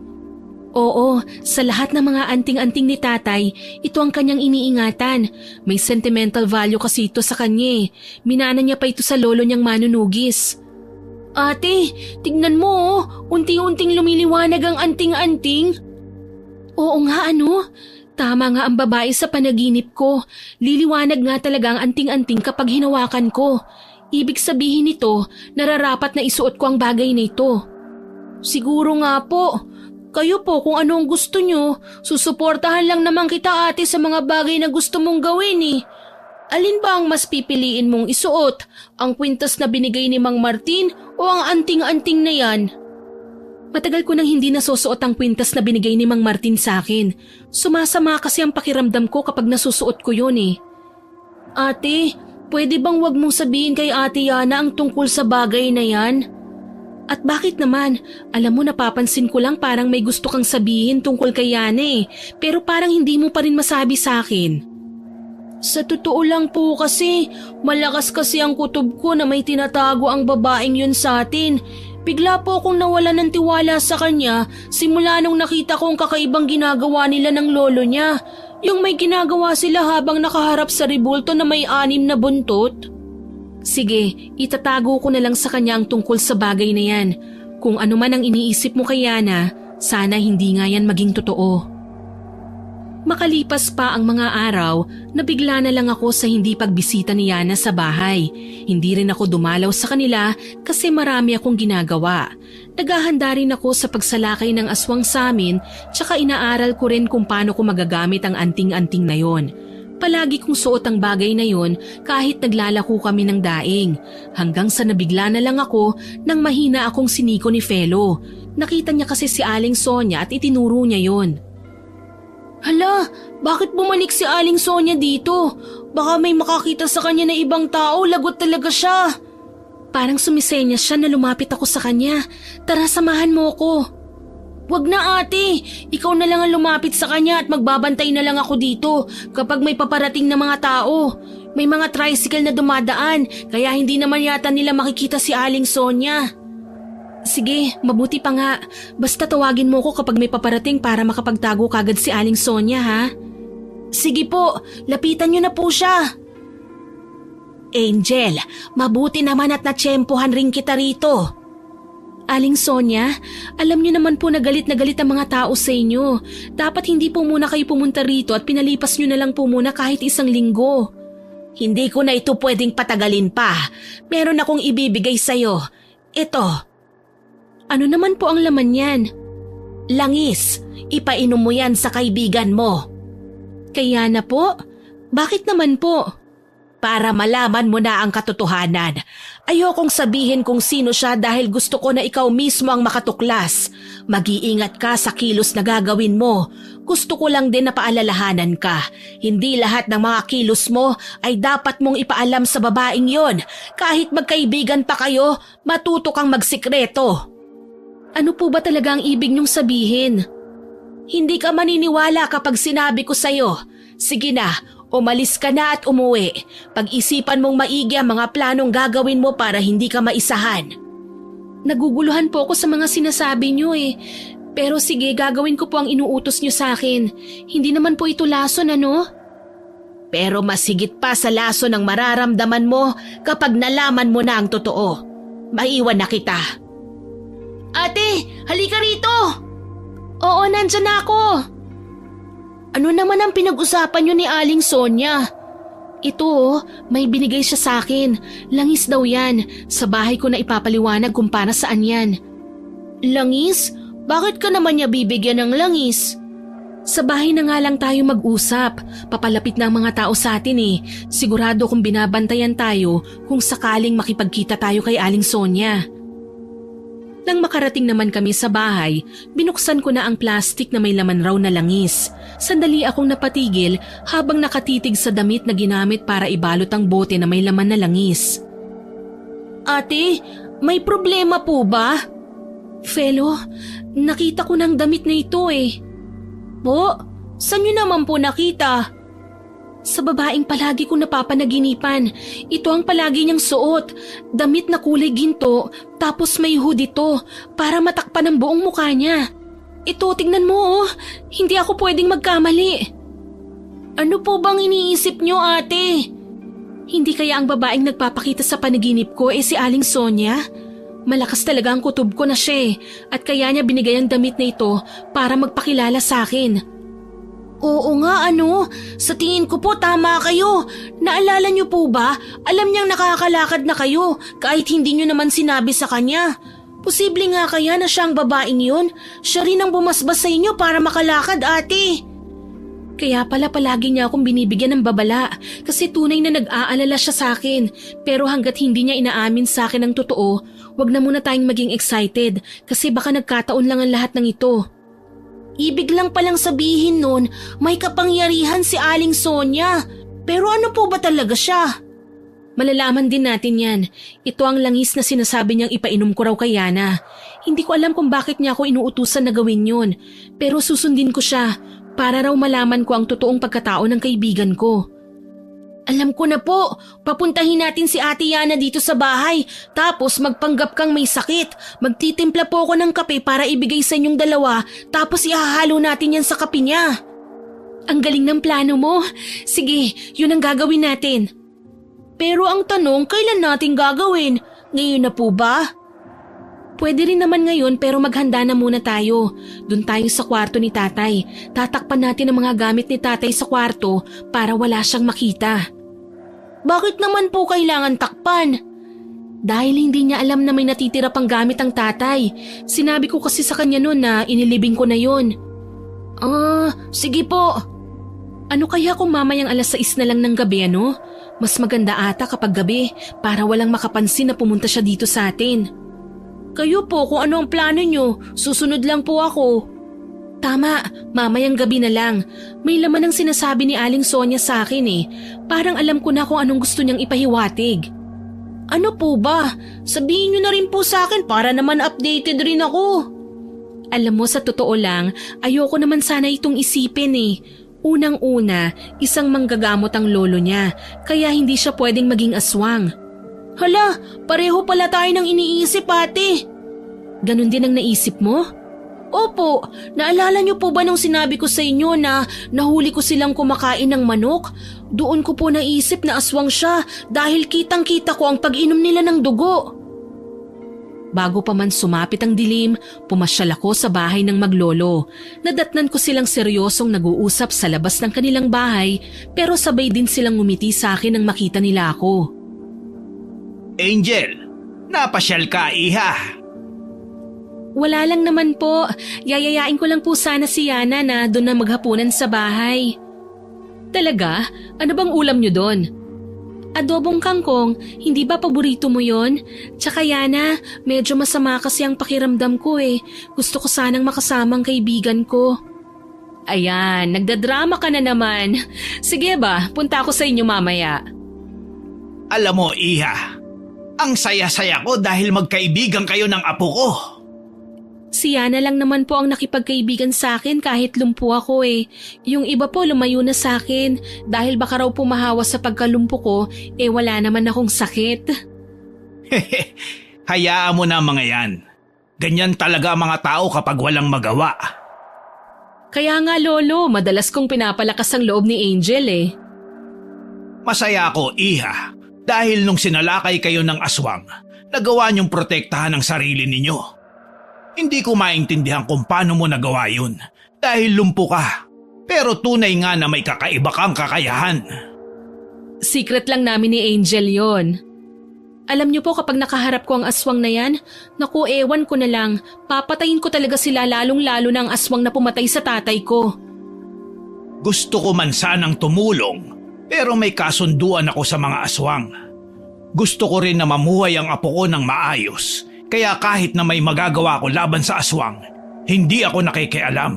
S1: Oo, sa lahat ng mga anting-anting ni tatay, ito ang kanyang iniingatan. May sentimental value kasi ito sa kanya. Minana niya pa ito sa lolo niyang manunugis.
S2: Ate, tignan mo oh, unti-unting lumiliwanag ang anting-anting.
S1: Oo nga ano, tama nga ang babae sa panaginip ko. Liliwanag nga talaga ang anting-anting kapag hinawakan ko. Ibig sabihin nito, nararapat na isuot ko ang bagay na ito.
S2: Siguro nga po. Kayo po kung anong gusto nyo, susuportahan lang naman kita ate sa mga bagay na gusto mong gawin eh. Alin ba ang mas pipiliin mong isuot? Ang kwintas na binigay ni Mang Martin o ang anting-anting na yan?
S1: Matagal ko nang hindi nasusuot ang kwintas na binigay ni Mang Martin sa akin. Sumasama kasi ang pakiramdam ko kapag nasusuot ko yun eh.
S2: Ate, pwede bang wag mong sabihin kay Ate Yana ang tungkol sa bagay na yan?
S1: At bakit naman? Alam mo, napapansin ko lang parang may gusto kang sabihin tungkol kay Yana eh. Pero parang hindi mo pa rin masabi sa akin.
S2: Sa totoo lang po kasi, malakas kasi ang kutob ko na may tinatago ang babaeng yun sa atin. Bigla po akong nawala ng tiwala sa kanya simula nung nakita ko ang kakaibang ginagawa nila ng lolo niya. Yung may ginagawa sila habang nakaharap sa rebulto na may 6 na buntot.
S1: Sige, itatago ko na lang sa kanya ang tungkol sa bagay na yan. Kung ano man ang iniisip mo kay Yana, sana hindi nga yan maging totoo. Makalipas pa ang mga araw, nabigla na lang ako sa hindi pagbisita ni Yana sa bahay. Hindi rin ako dumalaw sa kanila kasi marami akong ginagawa. Naghahanda rin ako sa pagsalakay ng aswang sa amin, tsaka inaaral ko rin kung paano ko magagamit ang anting-anting na yon. Palagi kong suot ang bagay na yon kahit naglalako kami ng daing. Hanggang sa nabigla na lang ako nang mahina akong siniko ni Felo. Nakita niya kasi si Aling Sonia at itinuro niya yon.
S2: Hala, bakit bumalik si Aling Sonia dito? Baka may makakita sa kanya na ibang tao, lagot talaga siya.
S1: Parang sumisenyas siya na lumapit ako sa kanya. Tara, samahan mo ko.
S2: Wag na ate, ikaw na lang ang lumapit sa kanya at magbabantay na lang ako dito kapag may paparating na mga tao. May mga tricycle na dumadaan, kaya hindi naman yata nila makikita si Aling Sonia.
S1: Sige, mabuti pa nga. Basta tawagin mo ko kapag may paparating para makapagtago kagad si Aling Sonia, ha?
S2: Sige po, lapitan niyo na po siya.
S1: Angel, mabuti naman at natsyempohan rin kita rito. Aling Sonia, alam niyo naman po na galit ang mga tao sa inyo. Dapat hindi po muna kayo pumunta rito at pinalipas niyo na lang po muna kahit 1 linggo.
S2: Hindi ko na ito pwedeng patagalin pa. Meron akong ibibigay sa'yo. Ito.
S1: Ano naman po ang laman yan?
S2: Langis, ipainom mo yan sa kaibigan mo.
S1: Kaya na po? Bakit naman po?
S2: Para malaman mo na ang katotohanan. Ayokong sabihin kung sino siya dahil gusto ko na ikaw mismo ang makatuklas. Mag-iingat ka sa kilos na gagawin mo. Gusto ko lang din na paalalahanan ka. Hindi lahat ng mga kilos mo ay dapat mong ipaalam sa babaeng yon. Kahit magkaibigan pa kayo, matuto kang magsikreto.
S1: Ano po ba talaga ang ibig niyong sabihin?
S2: Hindi ka maniniwala kapag sinabi ko sa'yo. Sige na, umalis ka na at umuwi. Pag-isipan mong maigi ang mga planong gagawin mo para hindi ka maisahan.
S1: Naguguluhan po ako sa mga sinasabi niyo eh. Pero sige, gagawin ko po ang inuutos niyo sa akin. Hindi naman po ito lason, ano?
S2: Pero mas higit pa sa lason ang mararamdaman mo kapag nalaman mo na ang totoo. Maiwan na kita. Ate, halika rito!
S1: Oo, nandyan na ako.
S2: Ano naman ang pinag-usapan niyo ni Aling Sonia?
S1: Ito may binigay siya sa akin. Langis daw yan. Sa bahay ko na ipapaliwanag kung para saan yan.
S2: Langis? Bakit ka naman niya bibigyan ng langis?
S1: Sa bahay na nga lang tayo mag-usap. Papalapit na ang mga tao sa atin eh. Sigurado kung binabantayan tayo kung sakaling makipagkita tayo kay Aling Sonia. Nang makarating naman kami sa bahay, binuksan ko na ang plastik na may laman raw na langis. Sandali akong napatigil habang nakatitig sa damit na ginamit para ibalot ang bote na may laman na langis.
S2: Ate, may problema po ba?
S1: Felo, nakita ko ng damit na ito eh.
S2: Po? Saan niyo naman po nakita?
S1: Sa babaeng palagi kong napapanaginipan. Ito ang palagi niyang suot. Damit na kulay ginto, tapos may hoodie ito para matakpan ang buong mukha niya. Ito, tingnan mo oh. Hindi ako pwedeng magkamali.
S2: Ano po bang iniisip niyo, ate?
S1: Hindi kaya ang babaeng nagpapakita sa panaginip ko si Aling Sonia? Malakas talaga ang kutob ko na siya at kaya niya binigay ang damit na ito para magpakilala sa akin.
S2: Oo nga sa tingin ko po tama kayo. Naalala niyo po ba? Alam niyang nakakalakad na kayo kahit hindi niyo naman sinabi sa kanya. Posible nga kaya na siya ang babaeng yun? Siya rin ang bumasbas sa inyo para makalakad, ate.
S1: Kaya pala palagi niya akong binibigyan ng babala kasi tunay na nag-aalala siya sa akin. Pero hanggat hindi niya inaamin sa akin ang totoo, wag na muna tayong maging excited kasi baka nagkataon lang ang lahat ng ito.
S2: Ibig lang palang sabihin nun, may kapangyarihan si Aling Sonia. Pero ano po ba talaga siya?
S1: Malalaman din natin yan. Ito ang langis na sinasabi niyang ipainom ko raw kay Yana. Hindi ko alam kung bakit niya ako inuutusan na gawin yun. Pero susundin ko siya para raw malaman ko ang totoong pagkatao ng kaibigan ko.
S2: Alam ko na po, papuntahin natin si Ate Yana dito sa bahay, tapos magpanggap kang may sakit. Magtitimpla po ako ng kape para ibigay sa inyong dalawa, tapos ihahalo natin yan sa kape niya.
S1: Ang galing ng plano mo. Sige, yun ang gagawin natin.
S2: Pero ang tanong, kailan natin gagawin? Ngayon na po ba?
S1: Pwede rin naman ngayon pero maghanda na muna tayo. Doon tayo sa kwarto ni tatay. Tatakpan natin ang mga gamit ni tatay sa kwarto para wala siyang makita.
S2: Bakit naman po kailangan takpan?
S1: Dahil hindi niya alam na may natitira pang gamit ang tatay. Sinabi ko kasi sa kanya noon na inilibing ko na yon.
S2: Sige po.
S1: Ano kaya kung mamayang 6:00 na lang ng gabi ano? Mas maganda ata kapag gabi para walang makapansin na pumunta siya dito sa atin.
S2: Kayo po kung ano ang plano nyo, susunod lang po ako.
S1: Tama, mamayang gabi na lang. May laman ang sinasabi ni Aling Sonia sa akin eh. Parang alam ko na kung anong gusto niyang ipahiwatig.
S2: Ano po ba? Sabihin nyo na rin po sa akin para naman updated rin ako.
S1: Alam mo, sa totoo lang, ayoko naman sana itong isipin eh. Unang-una, isang manggagamot ang lolo niya, kaya hindi siya pwedeng maging aswang.
S2: Hala, pareho pala tayo ng iniisip, ate.
S1: Ganon din ang naisip mo?
S2: Opo, naalala niyo po ba nung sinabi ko sa inyo na nahuli ko silang kumakain ng manok? Doon ko po naisip na aswang siya dahil kitang-kita ko ang pag-inom nila ng dugo.
S1: Bago pa man sumapit ang dilim, pumasyal ako sa bahay ng maglolo. Nadatnan ko silang seryosong nag-uusap sa labas ng kanilang bahay pero sabay din silang ngumiti sa akin nang makita nila ako.
S3: Angel, napasyal ka, iha.
S1: Wala lang naman po. Yayayain ko lang po sana si Yana na doon na maghapunan sa bahay. Talaga? Ano bang ulam nyo doon? Adobong kangkong, hindi ba paborito mo yon? Tsaka Yana, medyo masama kasi ang pakiramdam ko eh. Gusto ko sanang makasamang kaibigan ko. Ayan, nagdadrama ka na naman. Sige ba, punta ako sa inyo mamaya.
S3: Alam mo, iha, ang saya-saya ko dahil magkaibigan kayo ng apo ko.
S1: Si Yana lang naman po ang nakipagkaibigan sa akin kahit lumpo ako eh. Yung iba po lumayo na sa akin dahil baka raw pumahawa sa pagkalumpo ko wala naman akong sakit.
S3: Hayaan mo na mga yan. Ganyan talaga mga tao kapag walang magawa.
S1: Kaya nga lolo, madalas kong pinapalakas ang loob ni Angel eh.
S3: Masaya ako, iha. Dahil nung sinalakay kayo ng aswang, nagawa niyong protektahan ang sarili ninyo. Hindi ko maintindihan kung paano mo nagawa yun dahil lumpo ka. Pero tunay nga na may kakaiba kang kakayahan.
S1: Secret lang namin ni Angel yon. Alam niyo po kapag nakaharap ko ang aswang na yan, naku ewan ko na lang, papatayin ko talaga sila lalong-lalo na ang aswang na pumatay sa tatay ko.
S3: Gusto ko man sanang tumulong. Pero may kasunduan ako sa mga aswang. Gusto ko rin na mamuhay ang apo ko ng maayos. Kaya kahit na may magagawa ko laban sa aswang, hindi ako nakikialam.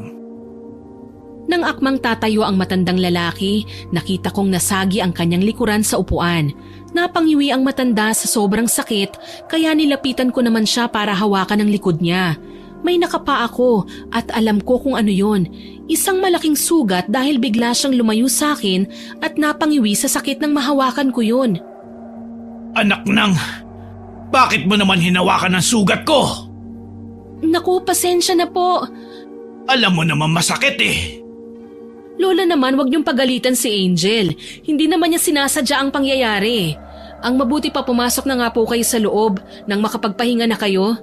S1: Nang akmang tatayo ang matandang lalaki, nakita kong nasagi ang kanyang likuran sa upuan. Napangiwi ang matanda sa sobrang sakit kaya nilapitan ko naman siya para hawakan ang likod niya. May nakapa ako at alam ko kung ano yon. Isang malaking sugat dahil bigla siyang lumayo sa akin at napangiwi sa sakit ng mahawakan ko yun.
S3: Anak nang, bakit mo naman hinawakan ang sugat ko?
S1: Naku, pasensya na po.
S3: Alam mo naman masakit eh.
S1: Lola naman, wag niyong pagalitan si Angel. Hindi naman niya sinasadya ang pangyayari. Ang mabuti pa pumasok na nga po kayo sa loob nang makapagpahinga na kayo.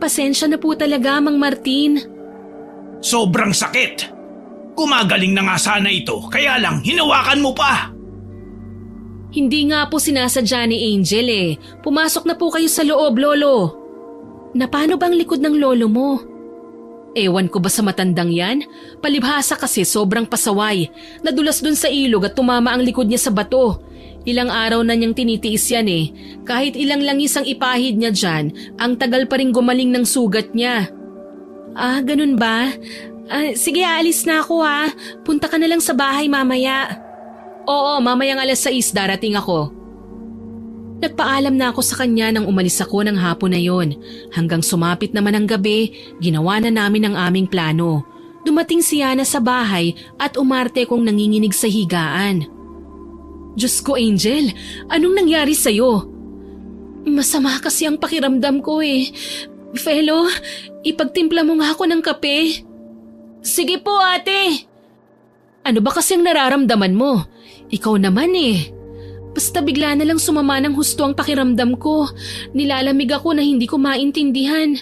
S1: Pasensya na po talaga, Mang Martin.
S3: Sobrang sakit. Gumagaling na nga sana ito, kaya lang hinawakan mo pa.
S1: Hindi nga po sinasadya ni Angel eh. Pumasok na po kayo sa loob, Lolo. Na paano bang likod ng lolo mo? Ewan ko ba sa matandang yan? Palibhasa kasi sobrang pasaway. Nadulas dun sa ilog at tumama ang likod niya sa bato. Ilang araw na niyang tinitiis yan eh. Kahit ilang langis ang ipahid niya dyan, ang tagal pa rin gumaling ng sugat niya. Ah, ganun ba? Sige, aalis na ako ha. Punta ka na lang sa bahay mamaya. Oo, mamayang 6:00 darating ako. Nagpaalam na ako sa kanya nang umalis ako ng hapon na yon. Hanggang sumapit naman ang gabi, ginawa na namin ang aming plano. Dumating si Yana sa bahay at umarte kong nanginginig sa higaan. Diyos ko, Angel, anong nangyari sa'yo? Masama kasi ang pakiramdam ko eh. Felo, ipagtimpla mo nga ako ng kape.
S2: Sige po, ate.
S1: Ano ba kasi ang nararamdaman mo? Ikaw naman eh. Basta bigla na lang sumama ng husto ang pakiramdam ko. Nilalamig ako na hindi ko maintindihan.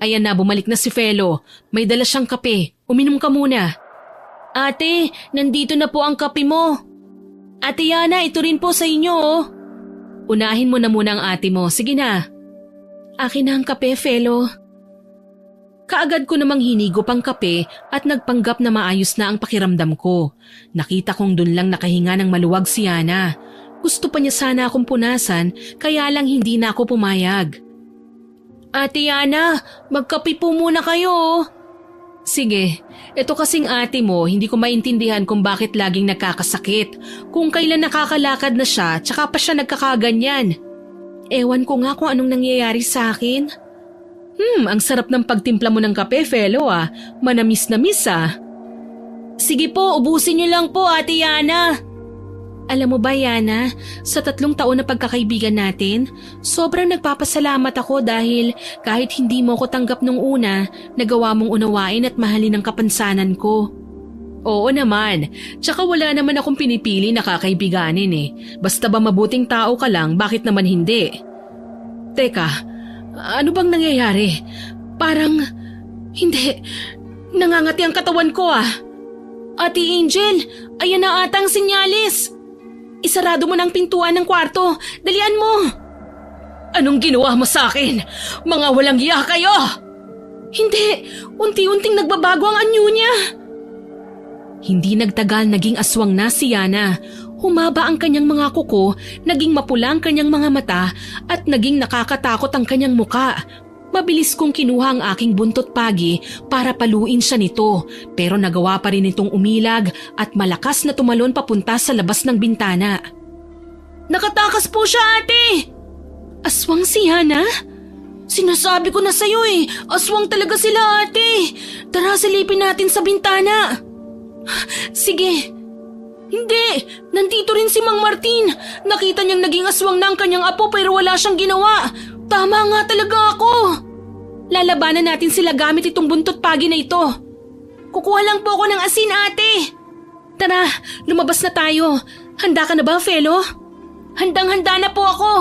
S1: Ayan na, bumalik na si Felo. May dala siyang kape. Uminom ka muna.
S2: Ate, nandito na po ang kape mo. Ate Yana, ito rin po sa inyo oh.
S1: Unahin mo na muna ang ate mo. Sige na. Akin na ang kape, Felo. Kaagad ko namang hinigop ang kape at nagpanggap na maayos na ang pakiramdam ko. Nakita kong dun lang nakahinga ng maluwag si Yana. Gusto pa niya sana akong punasan, kaya lang hindi na ako pumayag.
S2: Ate Yana, magkape po muna kayo.
S1: Sige, ito kasing ate mo, hindi ko maintindihan kung bakit laging nagkakasakit. Kung kailan nakakalakad na siya, tsaka pa siya nagkakaganyan. Ewan ko nga kung anong nangyayari sa akin. Ang sarap ng pagtimpla mo ng kape, Felo ah. Manamis na miss ah.
S2: Sige po, ubusin niyo lang po, Ate Yana.
S1: Alam mo ba, Yana, sa 3 taon na pagkakaibigan natin, sobrang nagpapasalamat ako dahil kahit hindi mo ko tanggap nung una, nagawa mong unawain at mahalin ang kapansanan ko. Oo naman, tsaka wala naman akong pinipili na kakaibiganin eh. Basta ba mabuting tao ka lang, bakit naman hindi? Teka, ano bang nangyayari? Parang, hindi, nangangati ang katawan ko ah.
S2: Ate Angel, ayan na atang sinyalis. Isarado mo ng pintuan ng kwarto. Dalian mo.
S1: Anong ginawa mo sa akin? Mga walang iya kayo!
S2: Hindi, unti-unting nagbabago ang anyo niya.
S1: Hindi nagtagal naging aswang na si Yana. Humaba ang kanyang mga kuko, naging mapula ang kanyang mga mata at naging nakakatakot ang kanyang muka. Mabilis kong kinuha ang aking buntot pagi para paluin siya nito, pero nagawa pa rin itong umilag at malakas na tumalon papunta sa labas ng bintana.
S2: Nakatakas po siya, ate!
S1: Aswang si Yana?
S2: Sinasabi ko na sa'yo eh, aswang talaga sila, ate. Tara, silipin natin sa bintana.
S1: Sige.
S2: Hindi, nandito rin si Mang Martin. Nakita niyang naging aswang na ang kanyang apo pero wala siyang ginawa. Tama nga talaga ako.
S1: Lalabanan natin sila gamit itong buntot pagi na ito.
S2: Kukuha lang po ako ng asin, ate.
S1: Tara, lumabas na tayo. Handa ka na ba, Felo?
S2: Handang-handa na po ako.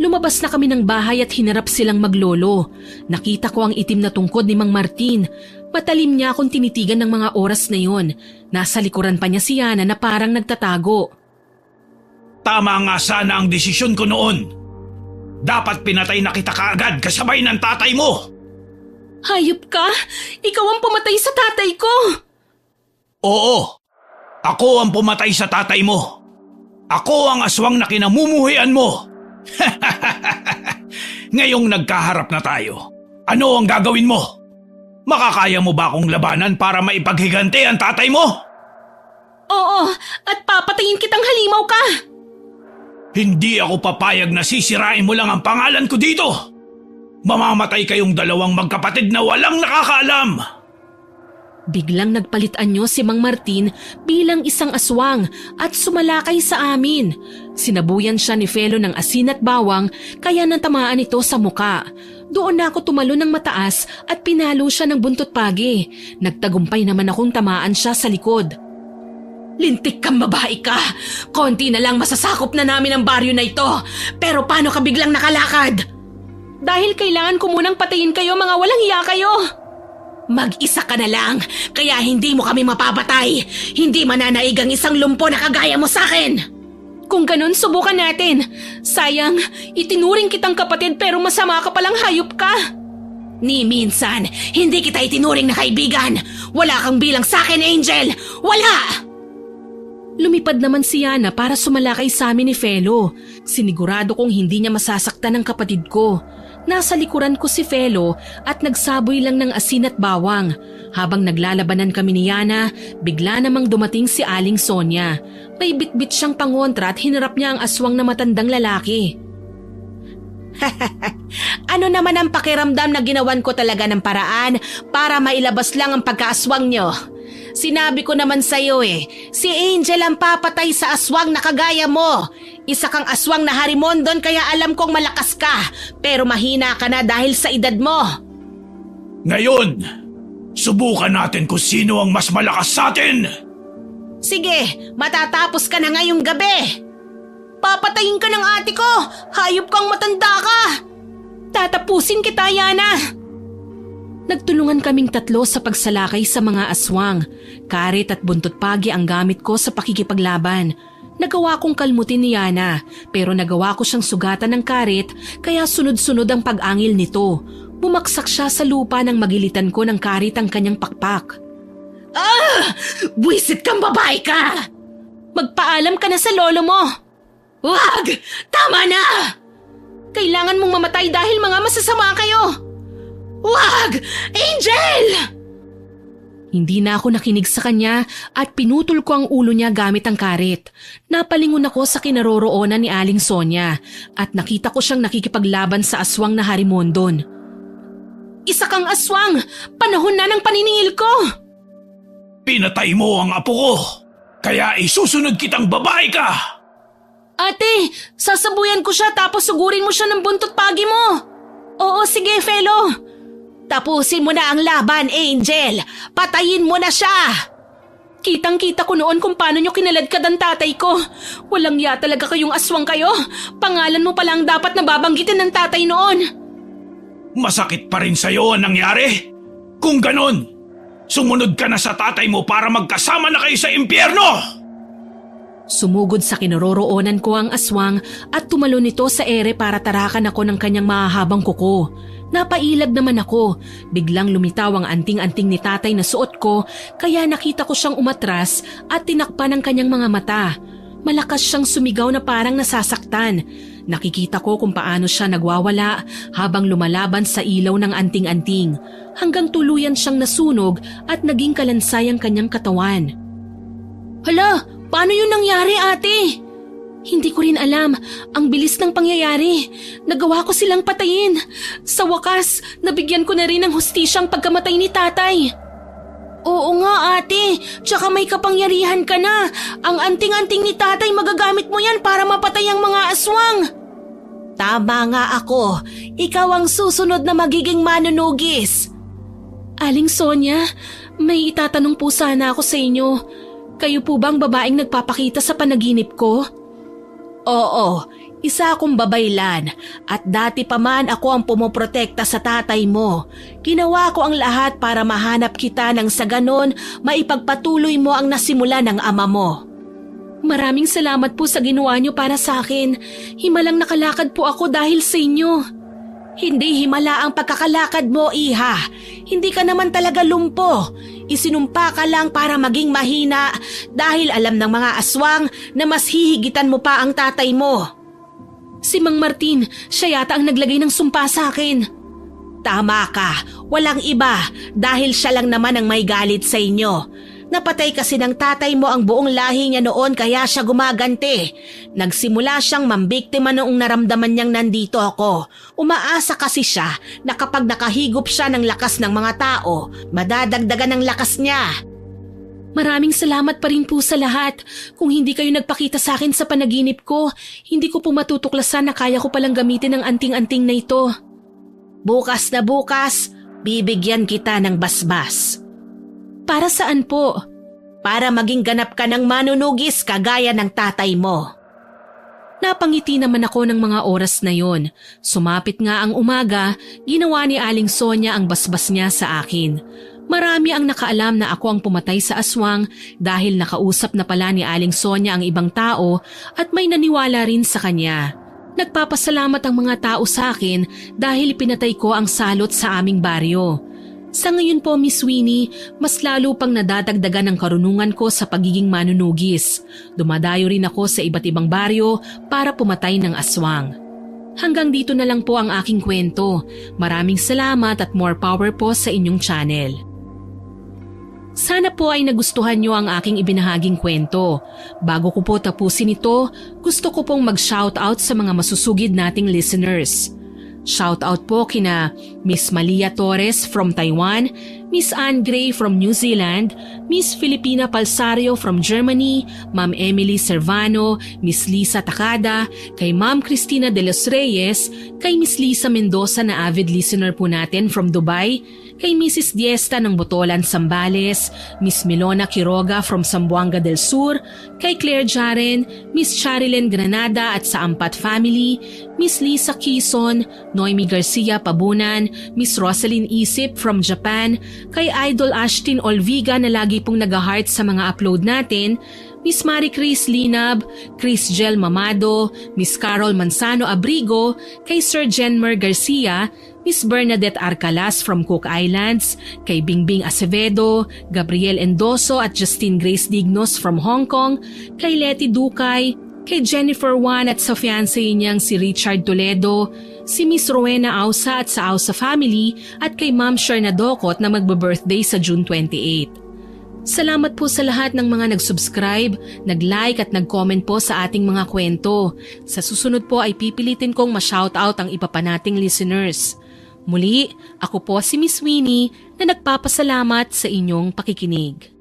S1: Lumabas na kami ng bahay at hinarap silang maglolo. Nakita ko ang itim na tungkod ni Mang Martin. Matalim niya akong tinitigan ng mga oras na yon. Nasa likuran pa niya si Yana na parang nagtatago.
S3: Tama nga sana ang desisyon ko noon. Dapat pinatay na kita kaagad kasabay ng tatay mo.
S2: Hayop ka? Ikaw ang pumatay sa tatay ko.
S3: Oo, ako ang pumatay sa tatay mo. Ako ang aswang na kinamumuhian mo. Ngayong nagkaharap na tayo, ano ang gagawin mo? Makakaya mo ba akong labanan para maipaghiganti ang tatay mo?
S2: Oo, at papatayin kitang halimaw ka.
S3: Hindi ako papayag na sisirain mo lang ang pangalan ko dito. Mamamatay kayong dalawang magkapatid na walang nakakaalam.
S1: Biglang nagpalit anyo si Mang Martin bilang isang aswang at sumalakay sa amin. Sinabuyan siya ni Felo ng asin at bawang kaya natamaan ito sa muka. Doon na ako tumalon ng mataas at pinalo siya ng buntot pagi. Nagtagumpay naman akong tamaan siya sa likod.
S2: Lintik kang babae ka. Konti na lang masasakop na namin ang baryo na ito. Pero paano ka biglang nakalakad?
S1: Dahil kailangan ko munang patayin kayo, mga walang hiya kayo.
S2: Mag-isa ka na lang, kaya hindi mo kami mapapatay. Hindi mananaig ang isang lumpo na kagaya mo sa akin.
S1: Kung ganun, subukan natin. Sayang, itinuring kitang kapatid pero masama ka palang hayop ka.
S2: Ni minsan, hindi kita itinuring na kaibigan. Wala kang bilang sa akin, Angel. Wala!
S1: Lumipad naman si Yana para sumalakay sa amin ni Felo. Sinigurado kong hindi niya masasaktan ang kapatid ko. Nasa likuran ko si Felo at nagsaboy lang ng asin at bawang. Habang naglalabanan kami ni Yana, bigla namang dumating si Aling Sonia. May bitbit siyang pangontra at hinarap niya ang aswang na matandang lalaki.
S2: Ano naman ang pakiramdam na ginawan ko talaga ng paraan para mailabas lang ang pagkaaswang nyo? Sinabi ko naman sa'yo si Angel ang papatay sa aswang na kagaya mo. Isa kang aswang na harimondon kaya alam kong malakas ka, pero mahina ka na dahil sa edad mo.
S3: Ngayon, subukan natin kung sino ang mas malakas sa atin.
S2: Sige, matatapos ka na ngayong gabi. Papatayin ka ng ate ko! Hayop kang matanda ka!
S1: Tatapusin kita, Yana! Nagtulungan kaming tatlo sa pagsalakay sa mga aswang. Karit at buntot pagi ang gamit ko sa pakikipaglaban. Nagawa kong kalmutin ni Yana, pero nagawa ko siyang sugatan ng karit kaya sunod-sunod ang pag-angil nito. Bumaksak siya sa lupa nang magilitan ko ng karit ang kanyang pakpak.
S2: Buwisit kang babae ka!
S1: Magpaalam ka na sa lolo mo!
S2: Wag! Tama na!
S1: Kailangan mong mamatay dahil mga masasama kayo!
S2: Wag! Angel!
S1: Hindi na ako nakinig sa kanya at pinutol ko ang ulo niya gamit ang karit. Napalingon ako sa kinaroroonan ni Aling Sonia at nakita ko siyang nakikipaglaban sa aswang na Harimondon. Isa kang aswang! Panahon na ng paniningil ko!
S3: Pinatay mo ang apo ko, kaya isusunod kitang babae ka!
S1: Ate, sasabuyan ko siya tapos sugurin mo siya ng buntot pagi mo! Oo, sige, Felo!
S2: Tapusin mo na ang laban, Angel! Patayin mo na siya!
S1: Kitang-kita ko noon kung paano nyo kinaladkad ang tatay ko. Walang ya talaga kayong aswang kayo. Pangalan mo pala ang dapat nababanggitin ng tatay noon.
S3: Masakit pa rin sa'yo ang nangyari? Kung ganon, sumunod ka na sa tatay mo para magkasama na kayo sa impyerno!
S1: Sumugod sa kinaroroonan ko ang aswang at tumalon nito sa ere para tarakan ako ng kanyang mahahabang kuko. Napailag naman ako. Biglang lumitaw ang anting-anting ni tatay na suot ko kaya nakita ko siyang umatras at tinakpan ang kanyang mga mata. Malakas siyang sumigaw na parang nasasaktan. Nakikita ko kung paano siya nagwawala habang lumalaban sa ilaw ng anting-anting hanggang tuluyan siyang nasunog at naging kalansay ang kanyang katawan. Hala! Paano yun nangyari, ate? Hindi ko rin alam. Ang bilis ng pangyayari. Nagawa ko silang patayin. Sa wakas, nabigyan ko na rin ng hustisyang pagkamatay ni tatay.
S2: Oo nga, ate. Tsaka may kapangyarihan ka na. Ang anting-anting ni tatay magagamit mo yan para mapatay ang mga aswang. Tama nga ako. Ikaw ang susunod na magiging manunugis.
S1: Aling Sonia, may itatanong po sana ako sa inyo. Kayo po bang babaeng nagpapakita sa panaginip ko?
S2: Oo, isa akong babaylan at dati pa man ako ang pumoprotekta sa tatay mo. Ginawa ko ang lahat para mahanap kita nang sa ganon maipagpatuloy mo ang nasimula ng ama mo.
S1: Maraming salamat po sa ginawa niyo para sa akin. Himalang nakalakad po ako dahil sa inyo.
S2: Hindi himala ang pagkakalakad mo, iha. Hindi ka naman talaga lumpo. Isinumpa ka lang para maging mahina dahil alam ng mga aswang na mas hihigitan mo pa ang tatay mo.
S1: Si Mang Martin, siya yata ang naglagay ng sumpa sa akin.
S2: Tama ka, walang iba dahil siya lang naman ang may galit sa inyo. Napatay kasi ng tatay mo ang buong lahi niya noon kaya siya gumaganti. Nagsimula siyang mambiktima noong naramdaman niyang nandito ako. Umaasa kasi siya na kapag nakahigop siya ng lakas ng mga tao, madadagdagan ang lakas niya.
S1: Maraming salamat pa rin po sa lahat. Kung hindi kayo nagpakita sa akin sa panaginip ko, hindi ko po matutuklasan na kaya ko palang gamitin ang anting-anting na ito.
S2: Bukas na bukas, bibigyan kita ng basbas.
S1: Para saan po?
S2: Para maging ganap ka ng manunugis kagaya ng tatay mo.
S1: Napangiti naman ako ng mga oras na yon. Sumapit nga ang umaga, ginawa ni Aling Sonia ang basbas niya sa akin. Marami ang nakaalam na ako ang pumatay sa aswang dahil nakausap na pala ni Aling Sonia ang ibang tao at may naniwala rin sa kanya. Nagpapasalamat ang mga tao sa akin dahil pinatay ko ang salot sa aming baryo. Sa ngayon po, Miss Winnie, mas lalo pang nadadagdagan ang karunungan ko sa pagiging manunugis. Dumadayo rin ako sa iba't ibang baryo para pumatay ng aswang. Hanggang dito na lang po ang aking kwento. Maraming salamat at more power po sa inyong channel. Sana po ay nagustuhan nyo ang aking ibinahaging kwento. Bago ko po tapusin ito, gusto ko pong mag-shoutout sa mga masusugid nating listeners. Shoutout po kina Miss Malia Torres from Taiwan, Miss Anne Gray from New Zealand, Miss Filipina Palsario from Germany, Ma'am Emily Servano, Miss Lisa Takada, kay Ma'am Cristina de los Reyes, kay Miss Lisa Mendoza na avid listener po natin from Dubai, kay Mrs. Diesta ng Botolan, Zambales, Miss Milona Quiroga from Zamboanga del Sur, kay Claire Jaren, Miss Charilyn Granada at sa Ampat family, Miss Lisa Quezon, Noemi Garcia Pabunan, Miss Rosalyn Isip from Japan, kay Idol Ashtin Olviga na lagi pong nag-heart sa mga upload natin, Miss Marie Chris Linab, Chris Gel Mamado, Miss Carol Manzano Abrigo, kay Sir Jenmer Garcia, Miss Bernadette Arcalas from Cook Islands, kay Bingbing Acevedo, Gabriel Endoso at Justine Grace Dignos from Hong Kong, kay Letty Dukay, kay Jennifer Juan at sa fiancé niyang si Richard Toledo, si Miss Rowena Ausa at sa Ausa family at kay Ma'am Sherna Docot na magbe-birthday sa June 28. Salamat po sa lahat ng mga nag-subscribe, nag-like at nag-comment po sa ating mga kwento. Sa susunod po ay pipilitin kong ma-shoutout ang iba pa nating listeners. Muli, ako po si Miss Winnie na nagpapasalamat sa inyong pakikinig.